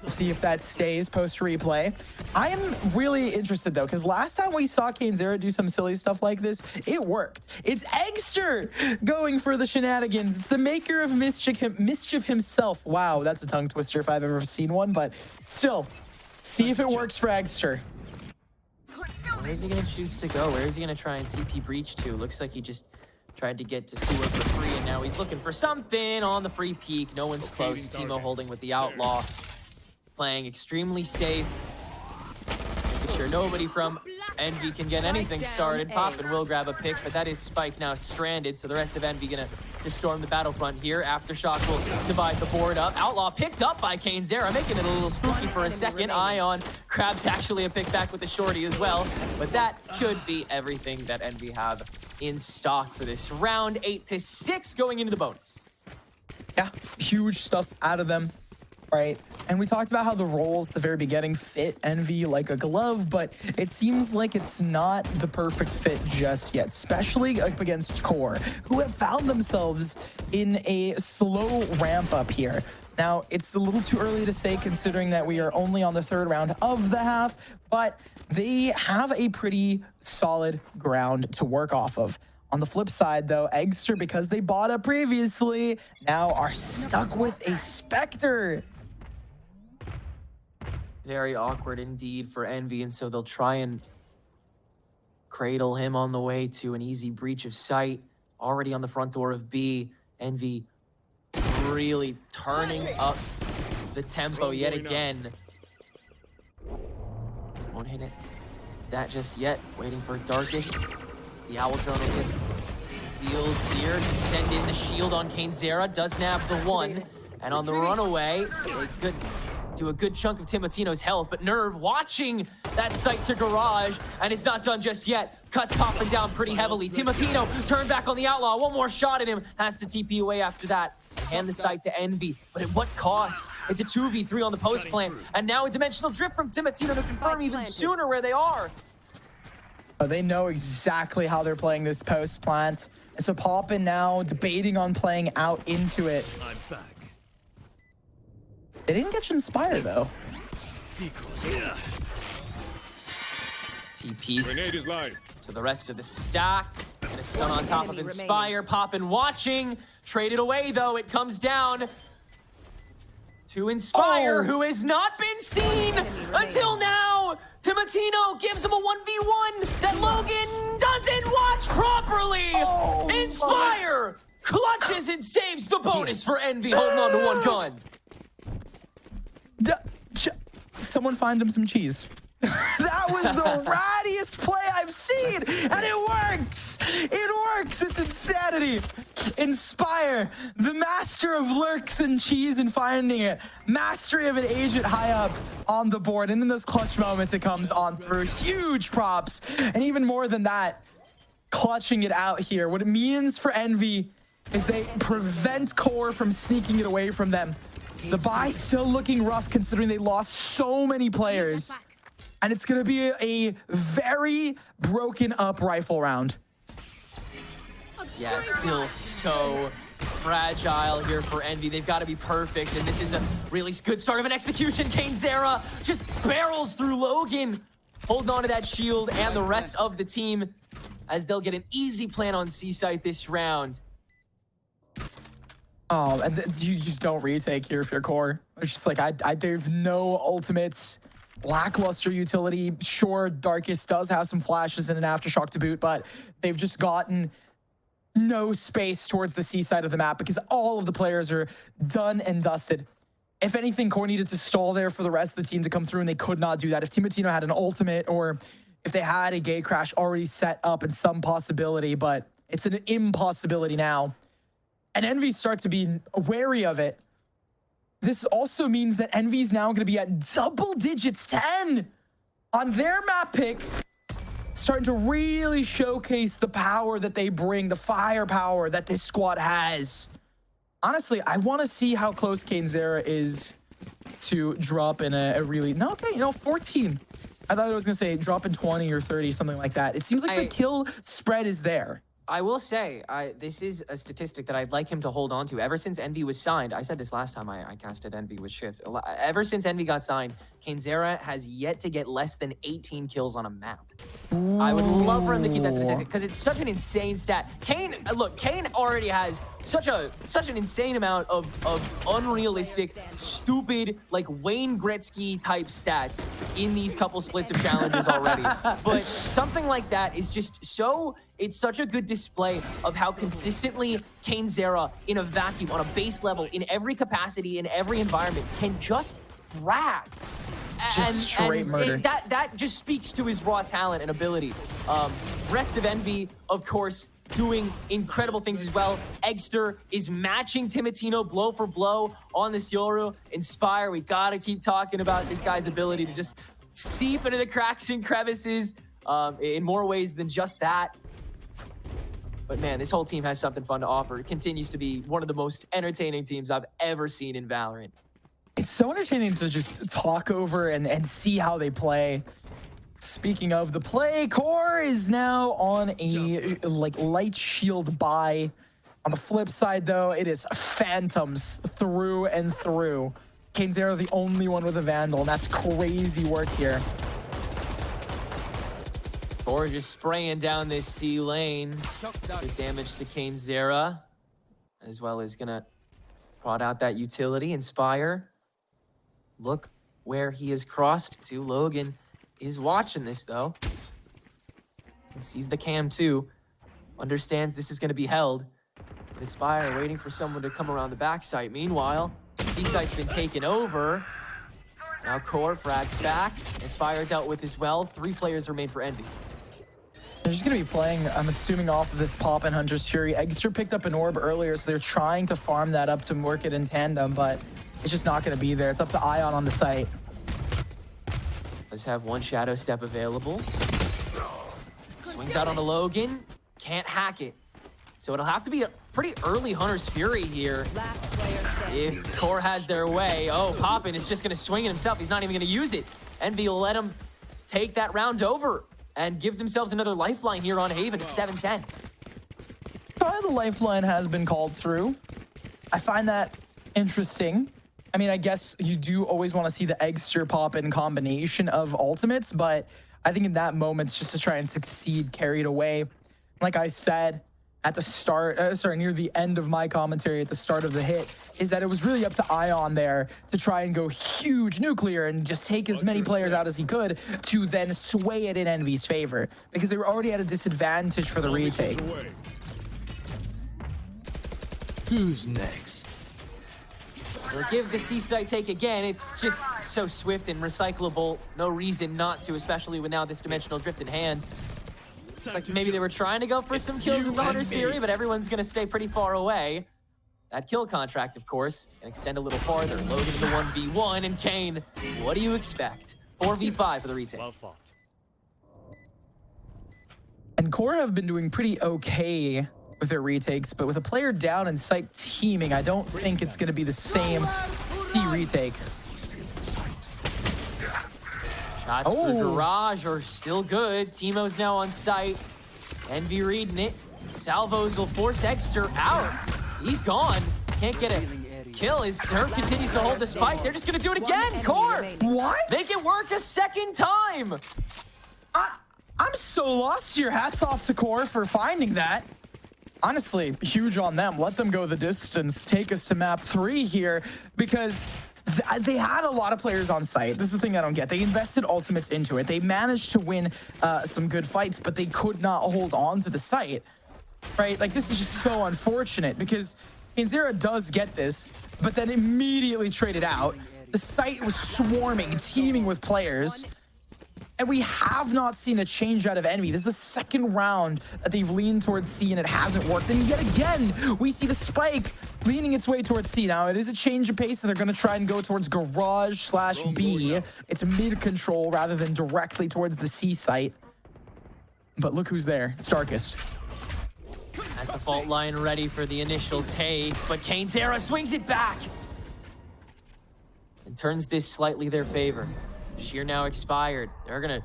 S5: See if that stays post replay. I am really interested though, because last time we saw Kainzera do some silly stuff like this, it worked. It's Eggster going for the shenanigans. It's the maker of mischief himself. Wow, that's a tongue twister if I've ever seen one, but still, see if it works for Eggster.
S4: Where is he going to choose to go? Where is he going to try and CP breach to? Looks like he just tried to get to sewer for free, and now he's looking for something on the free peek. No one's close. Timo holding with the Outlaw. Playing extremely safe. Making sure nobody from Envy can get anything started. Poppin will grab a pick, but that is Spike now stranded, so the rest of Envy gonna just storm the battlefront here. Aftershock will divide the board up. Outlaw picked up by Kainzera, making it a little spooky for a second. Ion grabs actually a pick back with the shorty as well, but that should be everything that Envy have in stock for this round. 8-6 going into the bonus.
S5: Yeah, huge stuff out of them. Right, and we talked about how the roles at the very beginning fit Envy like a glove, but it seems like it's not the perfect fit just yet, especially up against Core, who have found themselves in a slow ramp up here. Now, it's a little too early to say considering that we are only on the third round of the half, but they have a pretty solid ground to work off of. On the flip side, though, Eggster, because they bought up previously, now are stuck with a Spectre.
S4: Very awkward indeed for Envy, and so they'll try and cradle him on the way to an easy breach of sight. Already on the front door of B. Envy really turning up the tempo yet again. Won't hit it that just yet. Waiting for Darkest. The Owl Drone will get Fields here to send in the shield on Kainzera. Does nab the one. And on the runaway, they could do a good chunk of Timotino's health, but Nerve watching that sight to garage, and it's not done just yet. Cuts Poppin down pretty heavily. Timotino turned back on the Outlaw. One more shot at him. Has to TP away after that. Hand the sight to Envy, but at what cost? It's a 2v3 on the post plant, and now a dimensional drift from Timotino to confirm even sooner where they are.
S5: Oh, they know exactly how they're playing this post plant, and so Poppin now debating on playing out into it.
S7: I'm back.
S5: They didn't get Inspire though.
S4: TP's to the rest of the stack. And a stun on top of Inspire. Poppin watching. Traded away though. It comes down to Inspire, who has not been seen until now. Timotino gives him a 1v1 that Logan doesn't watch properly. Inspire clutches and saves the bonus for Envy, holding on to one gun.
S5: Someone find him some cheese. That was the rattiest play I've seen, and it works! It works! It's insanity! Inspire, the master of lurks and cheese and finding it. Mastery of an agent high up on the board, and in those clutch moments it comes on through. Huge props, and even more than that, clutching it out here. What it means for Envy is they prevent Core from sneaking it away from them. The buy still looking rough considering they lost so many players. And it's going to be a very broken up rifle round.
S4: Yeah, still so fragile here for Envy. They've got to be perfect, and this is a really good start of an execution. Kainzera just barrels through Logan, holding on to that shield and the rest of the team as they'll get an easy plan on C-site this round.
S5: Oh, and you just don't retake here if you're Core. It's just like, there's no ultimates. Lackluster utility. Sure, Darkest does have some flashes and an Aftershock to boot, but they've just gotten no space towards the C side of the map because all of the players are done and dusted. If anything, Core needed to stall there for the rest of the team to come through, and they could not do that. If Timotino had an ultimate or, if they had a gate crash already set up in some possibility, but it's an impossibility now. And Envy start to be wary of it. This also means that Envy's now going to be at double digits, 10 on their map pick. Starting to really showcase the power that they bring, the firepower that this squad has. Honestly, I want to see how close KaneZera is to drop in a really... No, okay, you know, 14. I thought I was going to say drop in 20 or 30, something like that. It seems like the kill spread is there.
S4: I will say, this is a statistic that I'd like him to hold on to. Ever since Envy was signed, I said this last time I casted Envy with Shift. Ever since Envy got signed, KaneZera has yet to get less than 18 kills on a map. Ooh. I would love for him to keep that statistic because it's such an insane stat. Kane, look, Kane already has such an insane amount of unrealistic, stupid, like Wayne Gretzky type stats in these couple splits of challenges already. But something like that is just so... It's such a good display of how consistently KaneZera in a vacuum, on a base level, in every capacity, in every environment, can just frag.
S5: Just straight murder.
S4: That just speaks to his raw talent and ability. Rest of Envy, of course, doing incredible things as well. Eggster is matching Timotino blow for blow on this Yoru. Inspire, we gotta keep talking about this guy's ability to just seep into the cracks and crevices in more ways than just that. But man, this whole team has something fun to offer. It continues to be one of the most entertaining teams I've ever seen in Valorant.
S5: It's so entertaining to just talk over and see how they play. Speaking of the play, QOR is now on a light shield buy. On the flip side, though, it is Phantoms through and through. KaneZera the only one with a Vandal, and that's crazy work here.
S4: QOR just spraying down this C lane. Good damage to KaneZera, as well as gonna prod out that utility. Inspire. Look where he has crossed to. Logan is watching this though. And sees the cam too. Understands this is gonna be held. Inspire waiting for someone to come around the backside. Meanwhile, C-site's been taken over. Now QOR frags back. Inspire dealt with as well. 3 players remain for Envy.
S5: They're just going to be playing, I'm assuming, off of this pop and Hunter's Fury. Eggster picked up an orb earlier, so they're trying to farm that up to work it in tandem, but it's just not going to be there. It's up to Ion on the site.
S4: Let's have one Shadow Step available. Swings out on the Logan. Can't hack it. So it'll have to be a pretty early Hunter's Fury here. If QOR has their way. Oh, Poppin is just going to swing it himself. He's not even going to use it. Envy will let him take that round over and give themselves another lifeline here on Haven at 7-10.
S5: The lifeline has been called through. I find that interesting. I mean, I guess you do always want to see the Eggster pop-in combination of ultimates, but I think in that moment, it's just to try and succeed, carried away. Like I said at the start, near the end of my commentary at the start of the hit, is that it was really up to Ion there to try and go huge nuclear and just take as many players out as he could to then sway it in Envy's favor, because they were already at a disadvantage for the retake.
S7: Who's next?
S4: We'll give the C-site take again. It's just so swift and recyclable. No reason not to, especially with now this dimensional drift in hand. It's like maybe they were trying to go for some kills with the Hunter's Fury, but everyone's going to stay pretty far away. That kill contract, of course, can extend a little farther. Logan to the 1v1, and Kane, what do you expect? 4v5 for the retake.
S7: Well fought.
S5: And QOR have been doing pretty okay with their retakes, but with a player down and site teaming, I don't think it's going to be the same C retake.
S4: Shots to the garage are still good. Teemo's now on site. Envy reading it. Salvos will force Eggster out. He's gone. Can't get a kill. His Nerf continues to hold the spike. They're just going to do it again. QOR!
S5: What?
S4: Make it work a second time.
S5: I'm so lost here. Hats off to QOR for finding that. Honestly, huge on them. Let them go the distance. Take us to map 3 here, because they had a lot of players on site. This is the thing I don't get. They invested ultimates into it. They managed to win some good fights, but they could not hold on to the site, right? Like, this is just so unfortunate, because KaneZera does get this, but then immediately traded out. The site was swarming, teeming with players. And we have not seen a change out of Envy. This is the second round that they've leaned towards C and it hasn't worked. And yet again, we see the spike leaning its way towards C. Now, it is a change of pace, and they're going to try and go towards garage/B. It's mid-control rather than directly towards the C site. But look who's there. It's Darkest.
S4: Has the fault line ready for the initial take, but KaneZera swings it back and turns this slightly their favor. Sheer now expired. They're gonna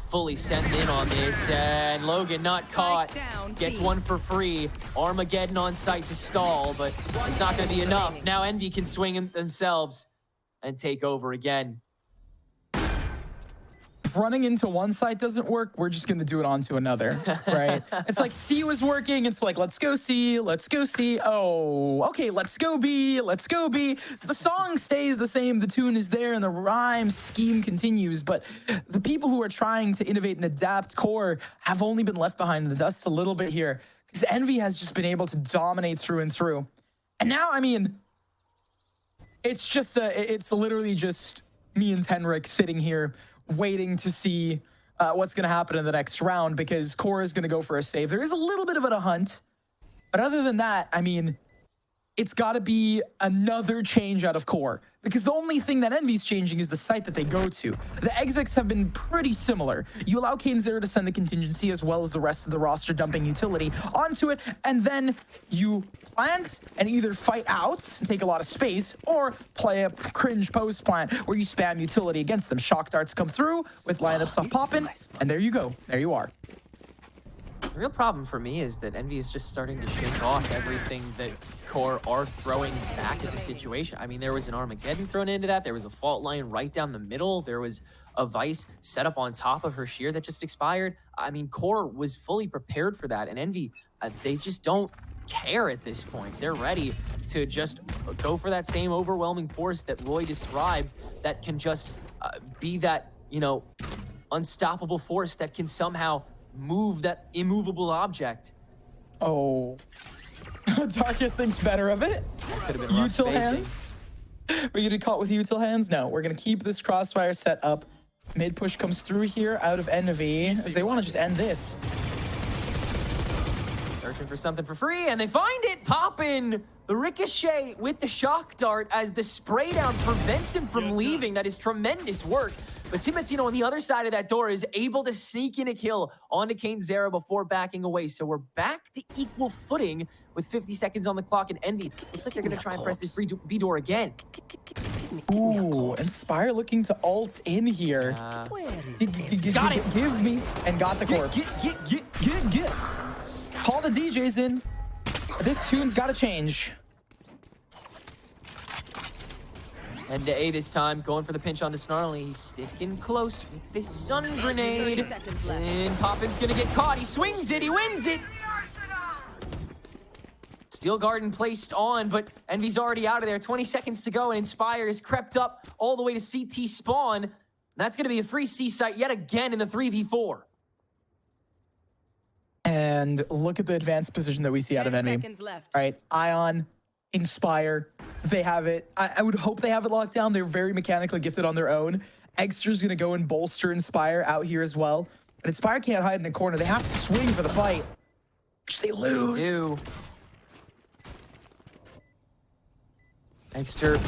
S4: fully send in on this, and Logan not caught. Gets one for free. Armageddon on site to stall, but it's not gonna be enough. Now Envy can swing themselves and take over again.
S5: If running into one site doesn't work, we're just going to do it onto another, right? It's like C was working. It's like, let's go C, let's go C. Oh, okay, let's go B, let's go B. So the song stays the same, the tune is there, and the rhyme scheme continues. But the people who are trying to innovate and adapt core have only been left behind in the dust a little bit here, because Envy has just been able to dominate through and through. And now, I mean, it's literally just me and Tenric sitting here waiting to see what's going to happen in the next round, because core is going to go for a save. There is a little bit of a hunt, but other than that, I mean, it's got to be another change out of core, because the only thing that Envy's changing is the site that they go to. The exits have been pretty similar. You allow KaneZera to send the contingency as well as the rest of the roster dumping utility onto it, and then you plant and either fight out and take a lot of space, or play a cringe post plant where you spam utility against them. Shock darts come through with lineups off popping, and there you go. There you are.
S4: The real problem for me is that Envy is just starting to shake off everything that core are throwing back at the situation. I mean, there was an Armageddon thrown into that. There was a fault line right down the middle. There was a Vice set up on top of her sheer that just expired. I mean, core was fully prepared for that. And Envy, they just don't care at this point. They're ready to just go for that same overwhelming force that Roy described, that can just be that, you know, unstoppable force that can somehow move that immovable object.
S5: Oh. Darkest thinks better of it.
S4: Could have been rough
S5: Util
S4: spacing.
S5: hands. We're gonna caught with util hands? No, we're gonna keep this crossfire set up. Mid push comes through here out of Envy, as they want to just end this.
S4: Searching for something for free, and they find it. Poppin'! The ricochet with the shock dart as the spray down prevents him from leaving. That is tremendous work. But Timatino on the other side of that door is able to sneak in a kill onto KaneZera before backing away. So we're back to equal footing with 50 seconds on the clock, and Envy looks like they're going to try and press this B door again.
S5: Ooh, Inspire looking to ult in here.
S4: Got it.
S5: Give me, and got the corpse. Get. Call the DJs in. This tune's got to change.
S4: And to A this time, going for the pinch onto Snarly. He's sticking close with this stun grenade.
S6: 30 seconds left.
S4: And Poppin's gonna get caught. He swings it, he wins it. Steel Garden placed on, but Envy's already out of there. 20 seconds to go, and Inspire has crept up all the way to CT spawn. And that's gonna be a free C site yet again in the 3v4.
S5: And look at the advanced position that we see out of
S6: 10
S5: Envy.
S6: seconds left.
S5: All right, Ion, Inspire, they have it. I would hope they have it locked down. They're very mechanically gifted on their own. Extra's gonna go and bolster Inspire out here as well. But Inspire can't hide in a corner. They have to swing for the fight, which they lose.
S4: They do. Extra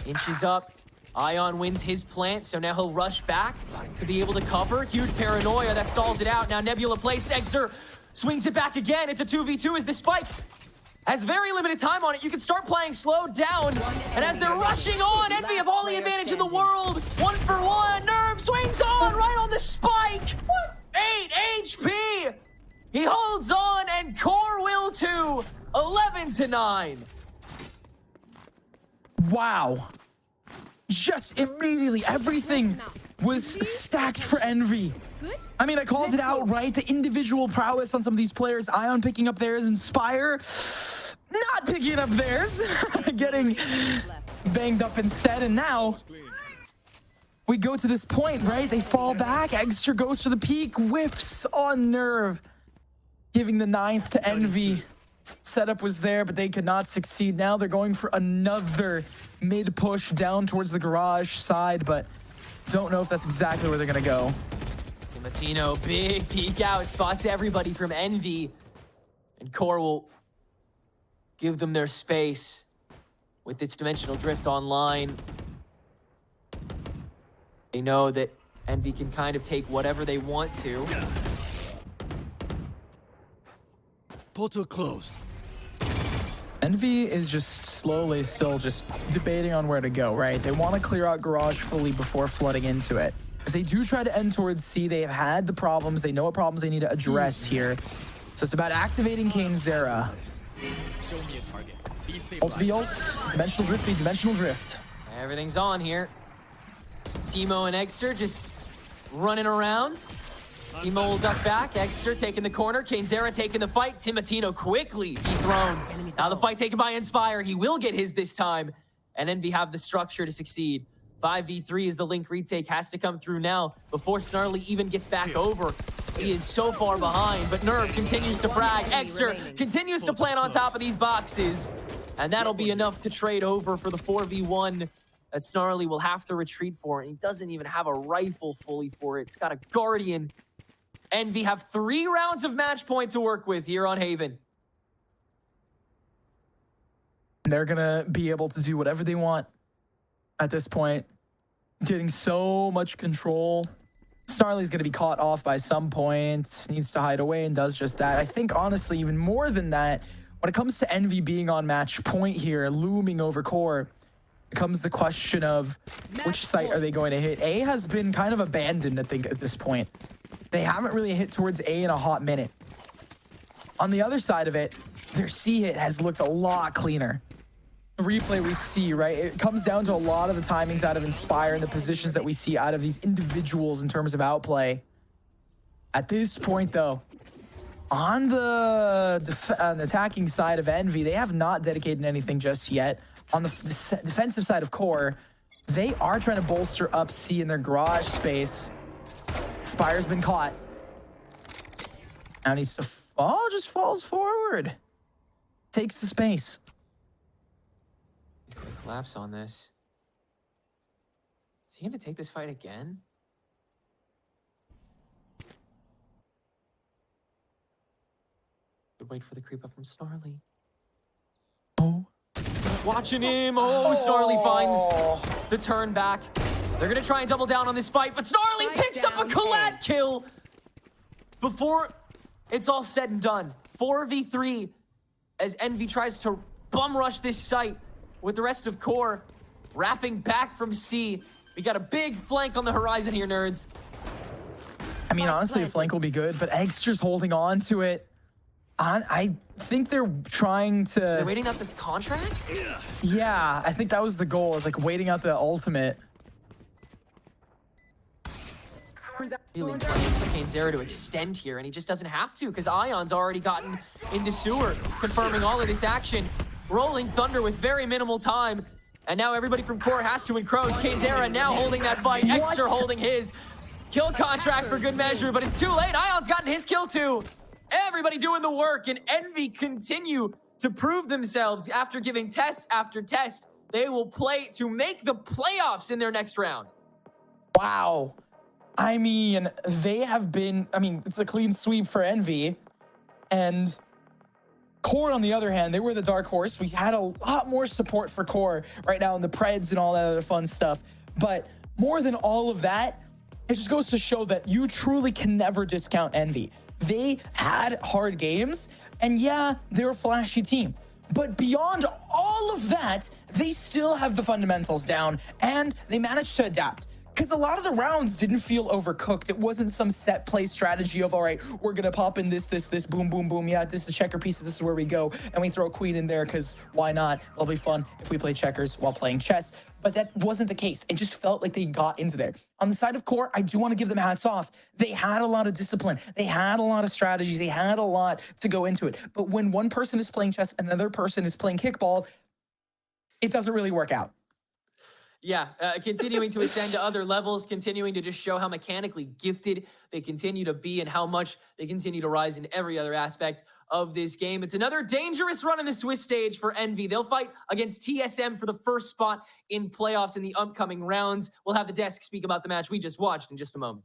S4: inches up. Ion wins his plant, so now he'll rush back to be able to cover. Huge paranoia that stalls it out. Now Nebula placed. Extra swings it back again. It's a 2v2 as the spike has very limited time on it. You can start playing slowed down. And as they're rushing on, Envy have all the advantage in the world. 1-for-1. Nerve swings on right on the spike. 8 HP. He holds on, and core will too. 11-9.
S5: Wow. Just immediately, everything was stacked for Envy. I mean, I called it out, right? The individual prowess on some of these players. Ion picking up theirs, Inspire not picking up theirs. Getting banged up instead. And now we go to this point, right? They fall back. Extra goes for the peak, whiffs on Nerve, giving the 9th to Envy. Setup was there, but they could not succeed. Now they're going for another mid push down towards the garage side, but don't know if that's exactly where they're gonna go.
S4: Matino, big peek out, spots everybody from Envy. And Core will give them their space with its dimensional drift online. They know that Envy can kind of take whatever they want to.
S7: Portal closed.
S5: Envy is just slowly still just debating on where to go, right? They want to clear out Garage fully before flooding into it. If they do try to end towards C, they have had the problems. They know what problems they need to address here. So it's about activating Kane Zera.
S7: Show me a target.
S5: Ult v ult, dimensional drift v dimensional drift.
S4: Everything's on here. Timo and Exter just running around. Timo will duck back. Exter taking the corner. Kane Zera taking the fight. Timatino quickly dethroned. Now the fight taken by Inspire. He will get his this time. And Envy have the structure to succeed. 5v3 is the Link retake. Has to come through now before Snarly even gets back over. He is so far behind, but Nerve continues to frag. Exter continues to plant on top of these boxes. And that'll be enough to trade over for the 4v1 that Snarly will have to retreat for. And he doesn't even have a rifle fully for it. It's got a Guardian. Envy have 3 rounds of match point to work with here on Haven.
S5: They're going to be able to do whatever they want at this point. Getting so much control. Snarly's going to be caught off by some point. Needs to hide away and does just that. I think, honestly, even more than that, when it comes to Envy being on match point here, looming over Core, becomes the question of which site are they going to hit. A has been kind of abandoned, I think, at this point. They haven't really hit towards A in a hot minute. On the other side of it, their C hit has looked a lot cleaner. The replay we see, right? It comes down to a lot of the timings out of Inspire and the positions that we see out of these individuals in terms of outplay. At this point, though, on the attacking side of Envy, they have not dedicated anything just yet. On the defensive side of Core, they are trying to bolster up C in their garage space. Spire's been caught. Now needs to fall, just falls forward. Takes the space.
S4: He's gonna collapse on this. Is he gonna take this fight again? Good wait for the creep up from Snarly.
S5: Oh.
S4: Watching him. Oh, Snarly finds the turn back. They're going to try and double down on this fight, but Snarly picks up a collab kill before it's all said and done. 4v3 as Envy tries to bum rush this site with the rest of Core wrapping back from C. We got a big flank on the horizon here, nerds.
S5: I mean, honestly, a flank will be good, but Exter's holding on to it. I think they're trying to...
S4: They're waiting out the contract?
S5: Yeah, I think that was the goal, is like waiting out the ultimate.
S4: Really important for Kane Zera to extend here, and he just doesn't have to because Ion's already gotten into sewer, confirming all of this action. Rolling Thunder with very minimal time, and now everybody from Core has to encroach. Kane Zera now holding that fight, Exter holding his. Kill contract for good measure, but it's too late. Ion's gotten his kill too. Everybody doing the work, and Envy continue to prove themselves after giving test after test. They will play to make the playoffs in their next round.
S5: Wow. I mean, they have been... I mean, it's a clean sweep for Envy. And Core, on the other hand, they were the dark horse. We had a lot more support for Core right now in the Preds and all that other fun stuff. But more than all of that, it just goes to show that you truly can never discount Envy. They had hard games, and yeah, they're a flashy team. But beyond all of that, they still have the fundamentals down, and they managed to adapt. Because a lot of the rounds didn't feel overcooked. It wasn't some set play strategy of, all right, we're going to pop in this, boom, boom, boom. Yeah, this is the checker pieces. This is where we go. And we throw a queen in there because why not? It'll be fun if we play checkers while playing chess. But that wasn't the case. It just felt like they got into there. On the side of Core, I do want to give them hats off. They had a lot of discipline. They had a lot of strategies. They had a lot to go into it. But when one person is playing chess, another person is playing kickball, it doesn't really work out.
S4: Yeah, continuing to ascend to other levels, continuing to just show how mechanically gifted they continue to be and how much they continue to rise in every other aspect of this game. It's another dangerous run in the Swiss stage for Envy. They'll fight against TSM for the first spot in playoffs in the upcoming rounds. We'll have the desk speak about the match we just watched in just a moment.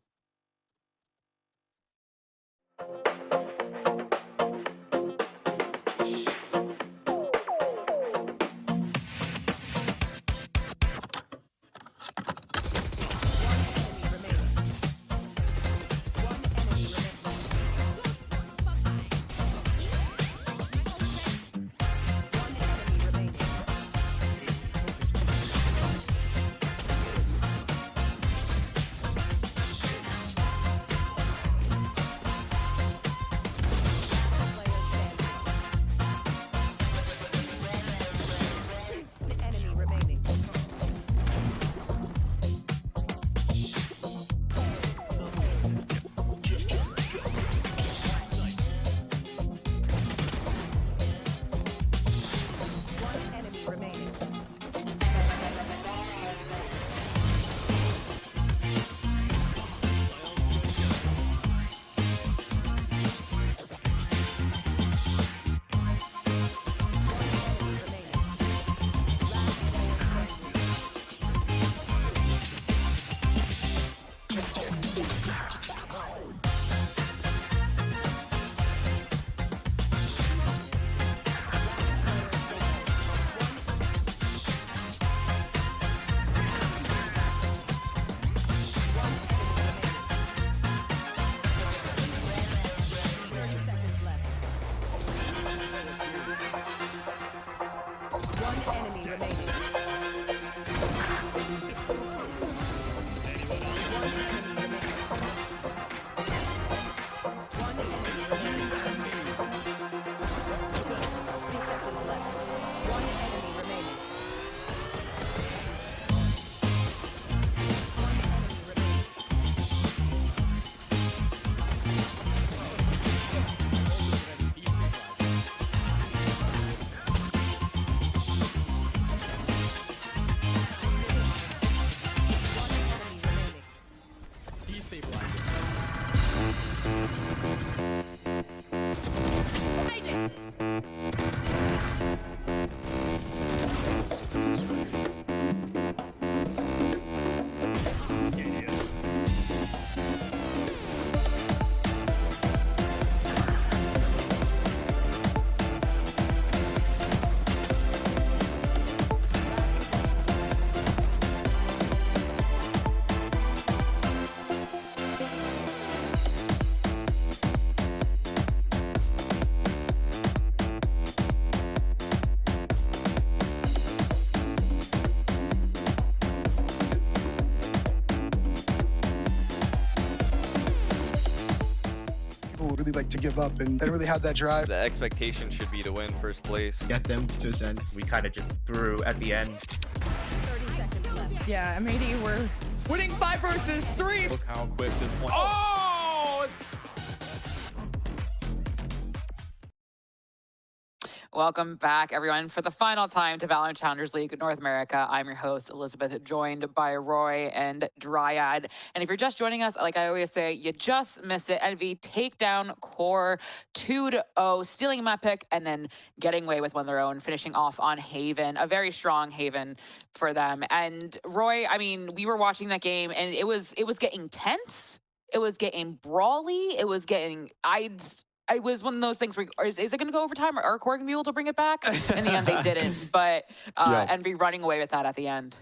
S8: give up and they didn't really have that drive.
S9: The expectation should be to win first place.
S7: Get them to ascend.
S10: We kind of just threw at the end.
S6: 30 seconds left.
S1: Yeah, MAD, we're winning 5 versus 3.
S11: Look how quick this one.
S1: Oh! Welcome back, everyone, for the final time to Valorant Challengers League North America. I'm your host, Elizabeth, joined by Roy and Dryad. And if you're just joining us, like I always say, you just missed it. NV take down QOR 2-0, stealing a map pick, and then getting away with one of their own, finishing off on Haven, a very strong Haven for them. And Roy, I mean, we were watching that game, and it was getting tense. It was getting brawly. It was getting... It was one of those things where, is it going to go overtime, or are QOR going to be able to bring it back? In the end, they didn't, but Envy running away with that at the end.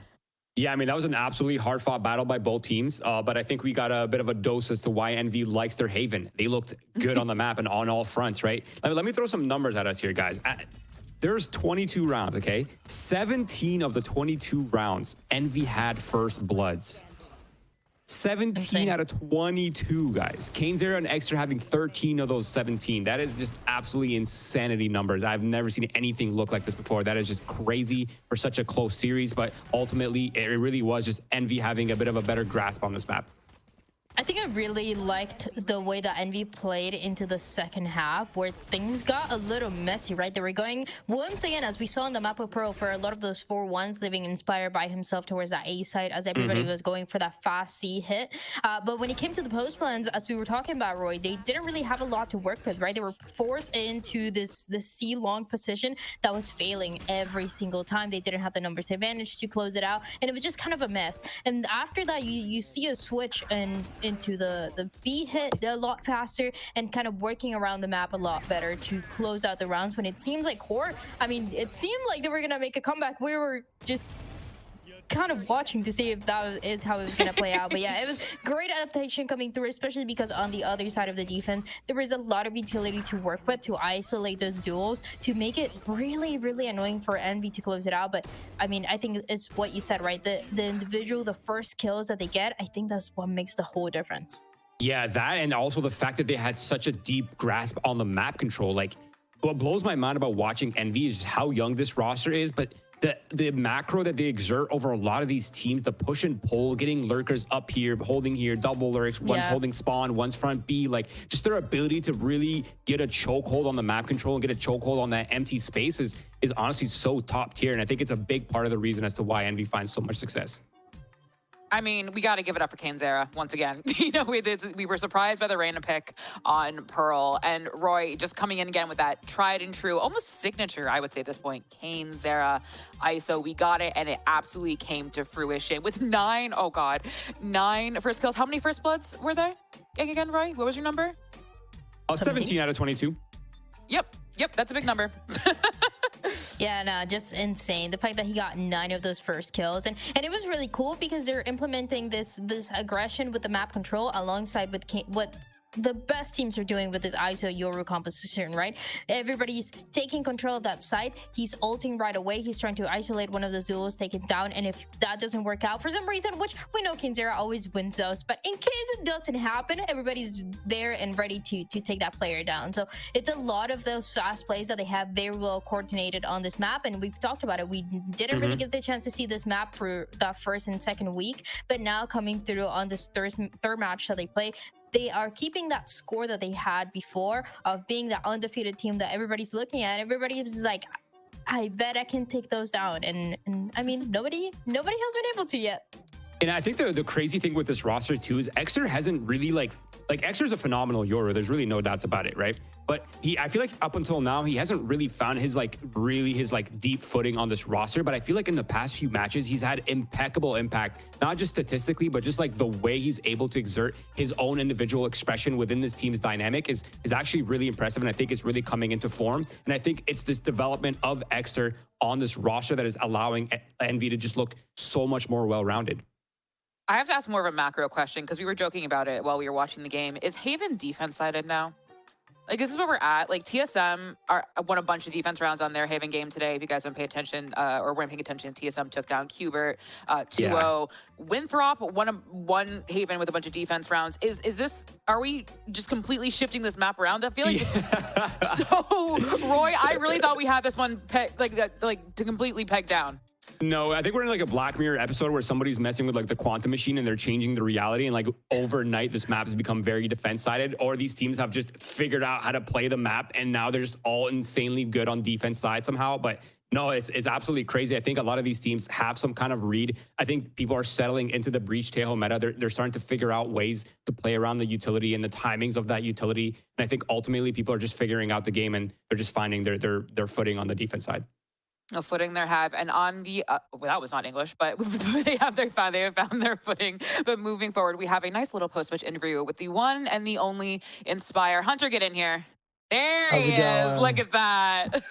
S3: Yeah, I mean, that was an absolutely hard-fought battle by both teams, but I think we got a bit of a dose as to why Envy likes their Haven. They looked good on the map and on all fronts, right? Let me throw some numbers at us here, guys. There's 22 rounds, okay? 17 of the 22 rounds, Envy had first bloods. 17 out of 22, guys. Zera and Extra having 13 of those 17. That is just absolutely insanity numbers. I've never seen anything look like this before. That is just crazy for such a close series, but ultimately, it really was just Envy having a bit of a better grasp on this map.
S2: I think I really liked the way that Envy played into the second half, where things got a little messy, right? They were going, once again, as we saw in the map of Pearl, for a lot of those 4-1s, living inspired by himself towards that A side, as everybody was going for that fast C hit. But when it came to the post plans, as we were talking about, Roy, they didn't really have a lot to work with, right? They were forced into this C long position that was failing every single time. They didn't have the numbers advantage to close it out, and it was just kind of a mess. And after that, you see a switch into the B hit a lot faster and kind of working around the map a lot better to close out the rounds, when it seems like QOR, I mean, it seemed like they were gonna make a comeback. We were just kind of watching to see if that is how it was going to play out. But yeah, it was great adaptation coming through, especially because on the other side of the defense, there was a lot of utility to work with to isolate those duels, to make it really, really annoying for Envy to close it out. But I mean, I think it's what you said, right? The individual, the first kills that they get, I think that's what makes the whole difference.
S3: Yeah, that, and also the fact that they had such a deep grasp on the map control. Like, what blows my mind about watching Envy is just how young this roster is, but the macro that they exert over a lot of these teams, the push and pull, getting lurkers up here, holding here, double lurks, one's holding spawn, one's front B, like just their ability to really get a chokehold on the map control and get a chokehold on that empty space is honestly so top tier. And I think it's a big part of the reason as to why Envy finds so much success.
S1: I mean, we got to give it up for Zera once again. You know, we were surprised by the Reyna pick on Pearl, and Roy just coming in again with that tried and true, almost signature, I would say at this point, Zera ISO. We got it, and it absolutely came to fruition with 9 first kills. How many first bloods were there? Again, Roy, what was your number?
S3: 17 out of 22.
S1: Yep, that's a big number.
S2: Yeah, no, just insane. The fact that he got 9 of those first kills, and it was really cool because they're implementing this aggression with the map control alongside with what the best teams are doing with this ISO Yoru composition, right? Everybody's taking control of that site. He's ulting right away. He's trying to isolate one of those duels, take it down, and if that doesn't work out for some reason, which we know Zera always wins those, but in case it doesn't happen, everybody's there and ready to take that player down. So it's a lot of those fast plays that they have very well coordinated on this map, and we've talked about it. We didn't really get the chance to see this map for that first and second week, but now coming through on this third match that they play, they are keeping that score that they had before of being the undefeated team that everybody's looking at. Everybody is like, I bet I can take those down. And I mean, nobody has been able to yet.
S3: And I think the crazy thing with this roster too is Exer hasn't really like Exer's a phenomenal Yoru. There's really no doubts about it, right? But I feel like up until now, he hasn't really found his deep footing on this roster. But I feel like in the past few matches, he's had impeccable impact, not just statistically, but just like the way he's able to exert his own individual expression within this team's dynamic is actually really impressive. And I think it's really coming into form. And I think it's this development of Exer on this roster that is allowing Envy to just look so much more well-rounded.
S1: I have to ask more of a macro question because we were joking about it while we were watching the game. Is Haven defense-sided now? Like, this is where we're at. Like, TSM won a bunch of defense rounds on their Haven game today. If you guys don't pay attention or weren't paying attention, TSM took down Qbert 2-0. Winthrop won Haven with a bunch of defense rounds. Is this, are we just completely shifting this map around? I feel like it's so, Roy, I really thought we had this one to completely peg down.
S3: No, I think we're in like a Black Mirror episode where somebody's messing with like the quantum machine and they're changing the reality, and like overnight this map has become very defense-sided, or these teams have just figured out how to play the map and now they're just all insanely good on defense side somehow. But no, it's absolutely crazy. I think a lot of these teams have some kind of read. I think people are settling into the Breach Tail meta. They're starting to figure out ways to play around the utility and the timings of that utility. And I think ultimately people are just figuring out the game and they're just finding their footing on the defense side.
S1: A footing they have, and on the well, that was not English, but they have found their footing. But moving forward, we have a nice little post-match interview with the one and the only Inspire. Hunter, get in here. There he is. Look at that.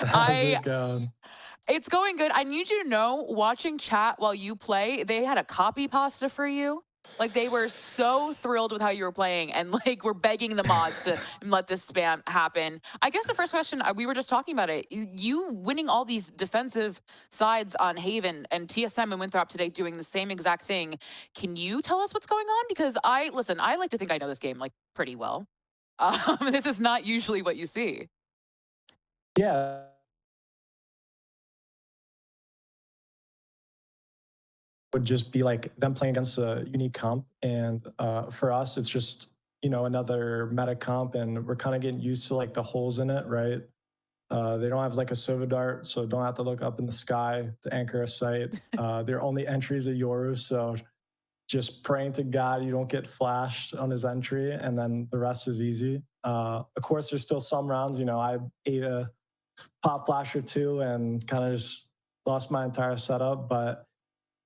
S8: How's it going?
S1: It's going good. I need you to know, watching chat while you play, they had a copy pasta for you. Like, they were so thrilled with how you were playing, and like we're begging the mods to let this spam happen. I guess the first question, we were just talking about it, you winning all these defensive sides on Haven and TSM and Winthrop today doing the same exact thing. Can you tell us what's going on? Because I like to think I know this game like pretty well. This is not usually what you see.
S8: Yeah. Would just be like them playing against a unique comp, and for us it's just, you know, another meta comp, and we're kind of getting used to like the holes in it, right? They don't have like a Sova Dart, so don't have to look up in the sky to anchor a site. Their only entries are Yoru, so just praying to God you don't get flashed on his entry, and then the rest is easy. Of course there's still some rounds, you know, I ate a pop flash or two and kind of just lost my entire setup. But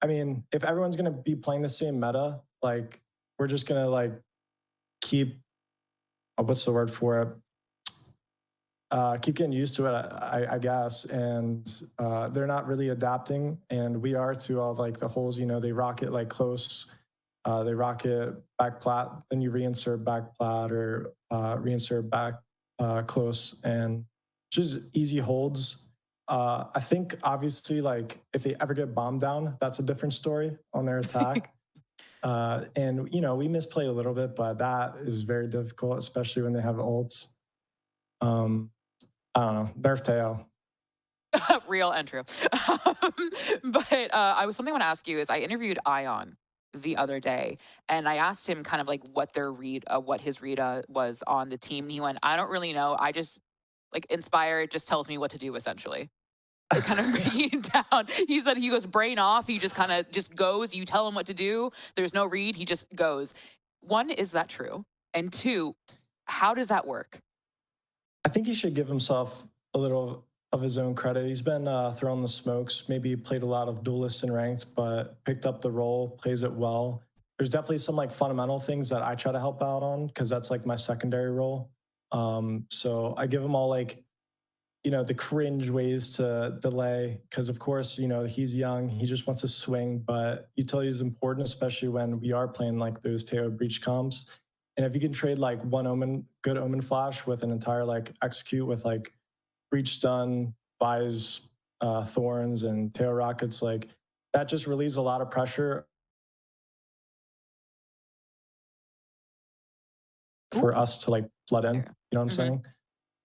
S8: I mean, if everyone's going to be playing the same meta, like, we're just going to like keep, what's the word for it? Keep getting used to it, I guess. And they're not really adapting, and we are to all like the holes, you know, they rocket like close, they rocket back plat, then you reinsert back plat or reinsert back close, and just easy holds. I think obviously, like, if they ever get bombed down, that's a different story on their attack. And, you know, we misplay a little bit, but that is very difficult, especially when they have ults. I don't know, nerf Teo.
S1: Real and true. But something I want to ask you is, I interviewed Ion the other day, and I asked him kind of like what his read was on the team. And he went, I don't really know. I just, like, Inspire just tells me what to do, essentially. It kind of breaking it down. He said he goes brain off. He just kind of just goes. You tell him what to do. There's no read. He just goes. One, is that true? And two, how does that work?
S8: I think he should give himself a little of his own credit. He's been throwing the smokes, maybe played a lot of duelists and ranked, but picked up the role, plays it well. There's definitely some like fundamental things that I try to help out on, because that's like my secondary role. So I give him all like, you know, the cringe ways to delay, because of course, you know, he's young, he just wants to swing, but utility is important, especially when we are playing like those Teo breach comps. And if you can trade like one good omen flash with an entire like execute with like breach stun, buys, thorns, and Teo rockets, like that just relieves a lot of pressure for us to like flood in. You know what I'm saying?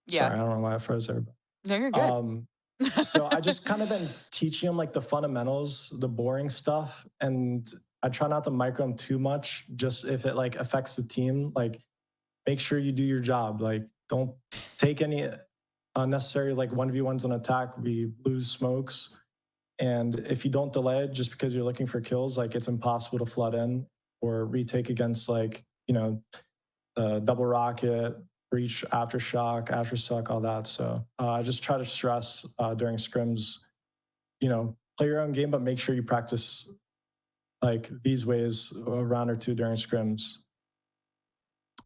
S1: Yeah.
S8: Sorry, I don't know why I froze there.
S1: No, you're good.
S8: So I just kind of been teaching them like the fundamentals, the boring stuff, and I try not to micro them too much. Just if it like affects the team, like make sure you do your job. Like don't take any unnecessary like 1v1s on attack. We lose smokes, and if you don't delay it just because you're looking for kills, like it's impossible to flood in or retake against like, you know, double rocket, breach, aftershock, aftersuck, all that. So I just try to stress during scrims, you know, play your own game, but make sure you practice like these ways a round or two during scrims.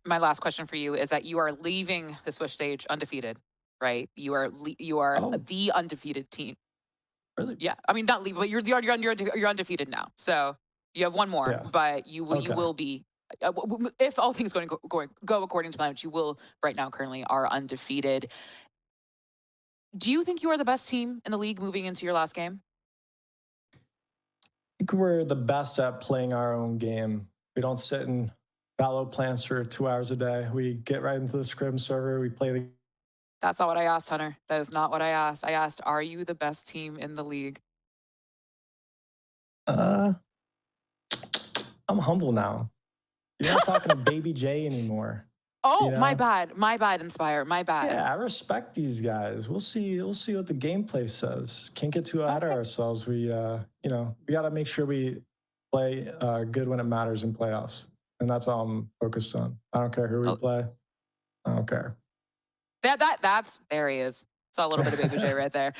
S1: My last question for you is that you are leaving the Swish stage undefeated, right? You are the undefeated team.
S8: Really?
S1: Yeah, I mean, not leaving, but you're undefeated now. So you have one more, but you will be if all things go according to plan, which you will right now currently are undefeated. Do you think you are the best team in the league moving into your last game?
S8: I think we're the best at playing our own game. We don't sit in Valo plants for 2 hours a day. We get right into the scrim server. We play the.
S1: That's not what I asked, Hunter. That is not what I asked. I asked, are you the best team in the league?
S8: I'm humble now. You're not talking to Baby J anymore.
S1: Oh,
S8: you know?
S1: my bad, Inspire, my bad.
S8: Yeah, I respect these guys. We'll see what the gameplay says. Can't get too ahead of ourselves. We, we got to make sure we play good when it matters in playoffs, and that's all I'm focused on. I don't care who we play. I don't care.
S1: That's there he is. Saw a little bit of Baby J right there.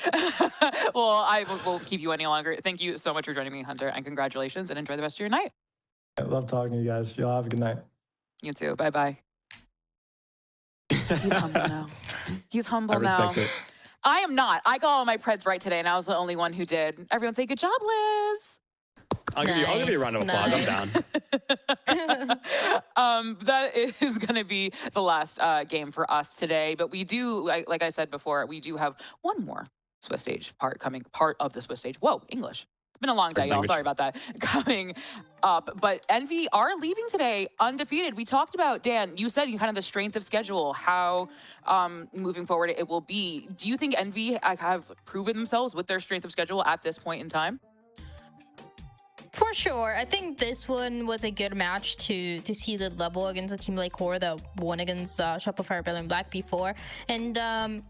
S1: Well, I won't keep you any longer. Thank you so much for joining me, Hunter, and congratulations, and enjoy the rest of your night.
S8: I love talking to you guys. Y'all have a good night.
S1: You too. Bye-bye. He's humble now. He's humble now.
S3: I respect it.
S1: I am not. I got all my preds right today, and I was the only one who did. Everyone say, good job, Liz.
S3: I'll give you a round of applause. I'm down.
S1: That is going to be the last game for us today. But we do, like I said before, we do have one more Swiss stage part of the Swiss stage. Whoa, English. It's been a long day, y'all. Sorry about that. Coming up. But Envy are leaving today undefeated. We talked about, Dan, you said kind of the strength of schedule, how moving forward it will be. Do you think Envy have proven themselves with their strength of schedule at this point in time?
S2: For sure. I think this one was a good match to see the level against a team like QOR that won against Shopify Rebellion Black before. And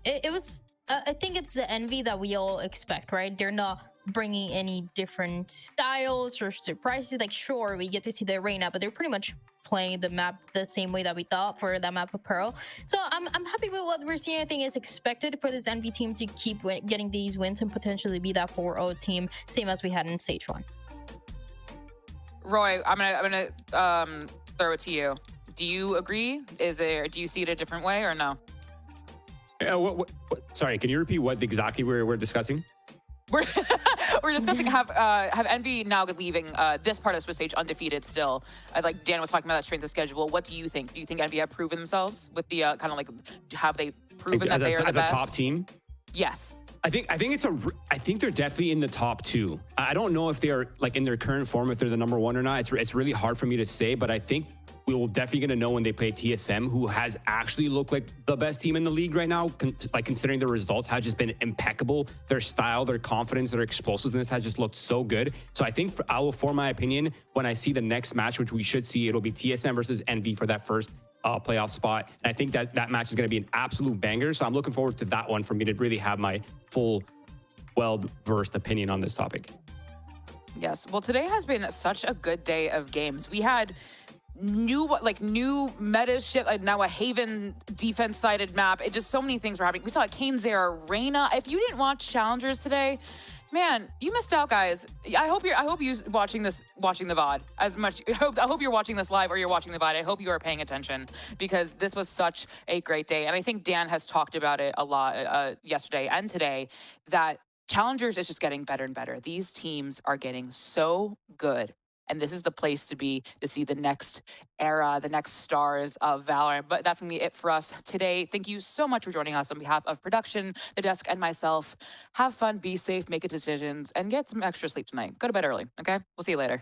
S2: it was, I think it's the Envy that we all expect, right? They're not bringing any different styles or surprises. Like, sure, we get to see the arena, but they're pretty much playing the map the same way that we thought for that map of Pearl. So I'm happy with what we're seeing. I think it's expected for this Envy team to keep getting these wins and potentially be that 4-0 team, same as we had in stage 1.
S1: Roy, I'm gonna throw it to you. Do you agree? Do you see it a different way or no?
S3: What, sorry, can you repeat what exactly we're discussing?
S1: We're discussing have Envy now leaving this part of Swiss stage undefeated still. Like Dan was talking about that strength of schedule. What do you think? Do you think Envy have proven themselves with the kind of like, have they proven that they are the best?
S3: As a top team?
S1: Yes.
S3: I think they're definitely in the top 2. I don't know if they are like in their current form, if they're the number 1 or not. It's really hard for me to say, but I think we will definitely gonna know when they play TSM, who has actually looked like the best team in the league right now. Considering the results has just been impeccable. Their style, their confidence, their explosiveness has just looked so good. So I think I will form my opinion when I see the next match, which we should see. It'll be TSM versus Envy for that first playoff spot. And I think that match is going to be an absolute banger. So I'm looking forward to that one for me to really have my full, well-versed opinion on this topic.
S1: Yes. Well, today has been such a good day of games. We had new meta shit, now a Haven defense-sided map. It just so many things were happening. We saw Zera, Reyna. If you didn't watch Challengers today, man, you missed out, guys. I hope you're watching the VOD as much. I hope you're watching this live or you're watching the VOD. I hope you are paying attention because this was such a great day. And I think Dan has talked about it a lot yesterday and today that Challengers is just getting better and better. These teams are getting so good. And this is the place to be to see the next era, the next stars of Valorant. But that's going to be it for us today. Thank you so much for joining us on behalf of production, the desk, and myself. Have fun, be safe, make good decisions, and get some extra sleep tonight. Go to bed early, okay? We'll see you later.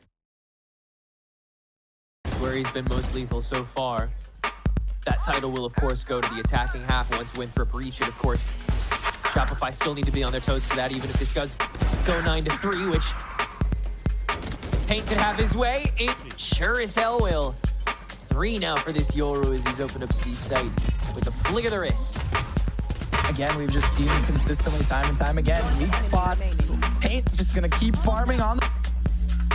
S4: That's where he's been most lethal so far. That title will, of course, go to the attacking half once Winthrop reach it, of course. Shopify still need to be on their toes for that, even if this does go 9-3, which Paint could have his way. It sure as hell will. 3 now for this Yoru as he's opened up C site with a flick of the wrist.
S5: Again, we've just seen it consistently time and time again. Weak spots. Paint just going to keep farming on.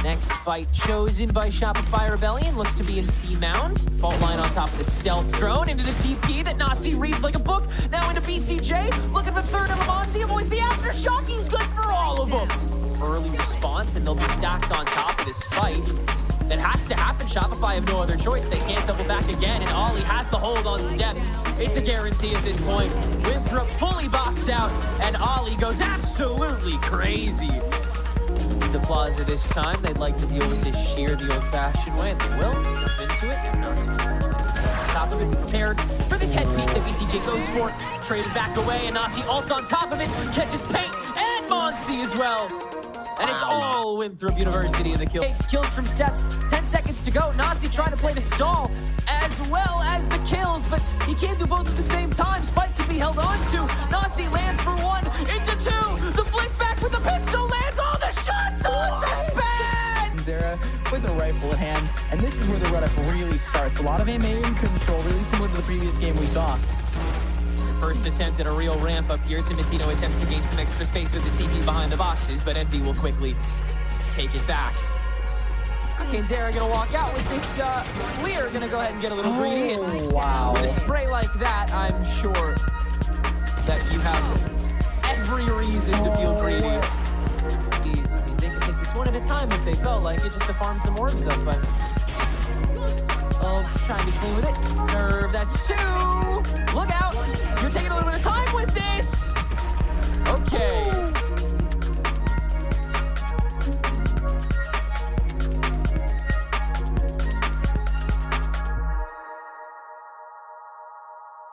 S4: Next fight chosen by Shopify Rebellion looks to be in C Mound. Fault line on top of the stealth drone into the TP that Nasi reads like a book. Now into BCJ, looking for third of Amonsi, avoids the aftershock. He's good for all of them. Early response, and they'll be stacked on top of this fight. That has to happen. Shopify have no other choice. They can't double back again, and Ollie has the hold on steps. It's a guarantee at this point. Winthrop fully boxed out, and Ollie goes absolutely crazy. the plaza this time. They'd like to deal with this sheer the old-fashioned way, and they will. Jump into it, and on top of it, prepared for this head peek that VCT goes for. Traded back away, and Nasi ults on top of it, catches Paint, and Monsi as well. And it's all Winthrop University in the kill. Takes kills from Steps, 10 seconds to go. Nasi trying to play the stall as well as the kills, but he can't do both at the same time. Spike can be held on to. Nasi lands for one, into two. The flick back with the pistol lands all the shots on Suspend!
S5: Zera with a rifle in hand, and this is where the run-up really starts. A lot of aim control, really similar to the previous game we saw.
S4: First attempt at a real ramp up here. Timotino attempts to gain some extra space with the TP behind the boxes, but Envy will quickly take it back. And Zera gonna walk out with this clear, gonna go ahead and get a little greedy. And
S5: wow.
S4: With a spray like that, I'm sure that you have every reason to feel greedy. I mean, they could take this one at a time if they felt like it, just to farm some orbs up, but trying to be clean with it. Nerve, that's two. Look out. You're taking a little bit of time with this. Okay.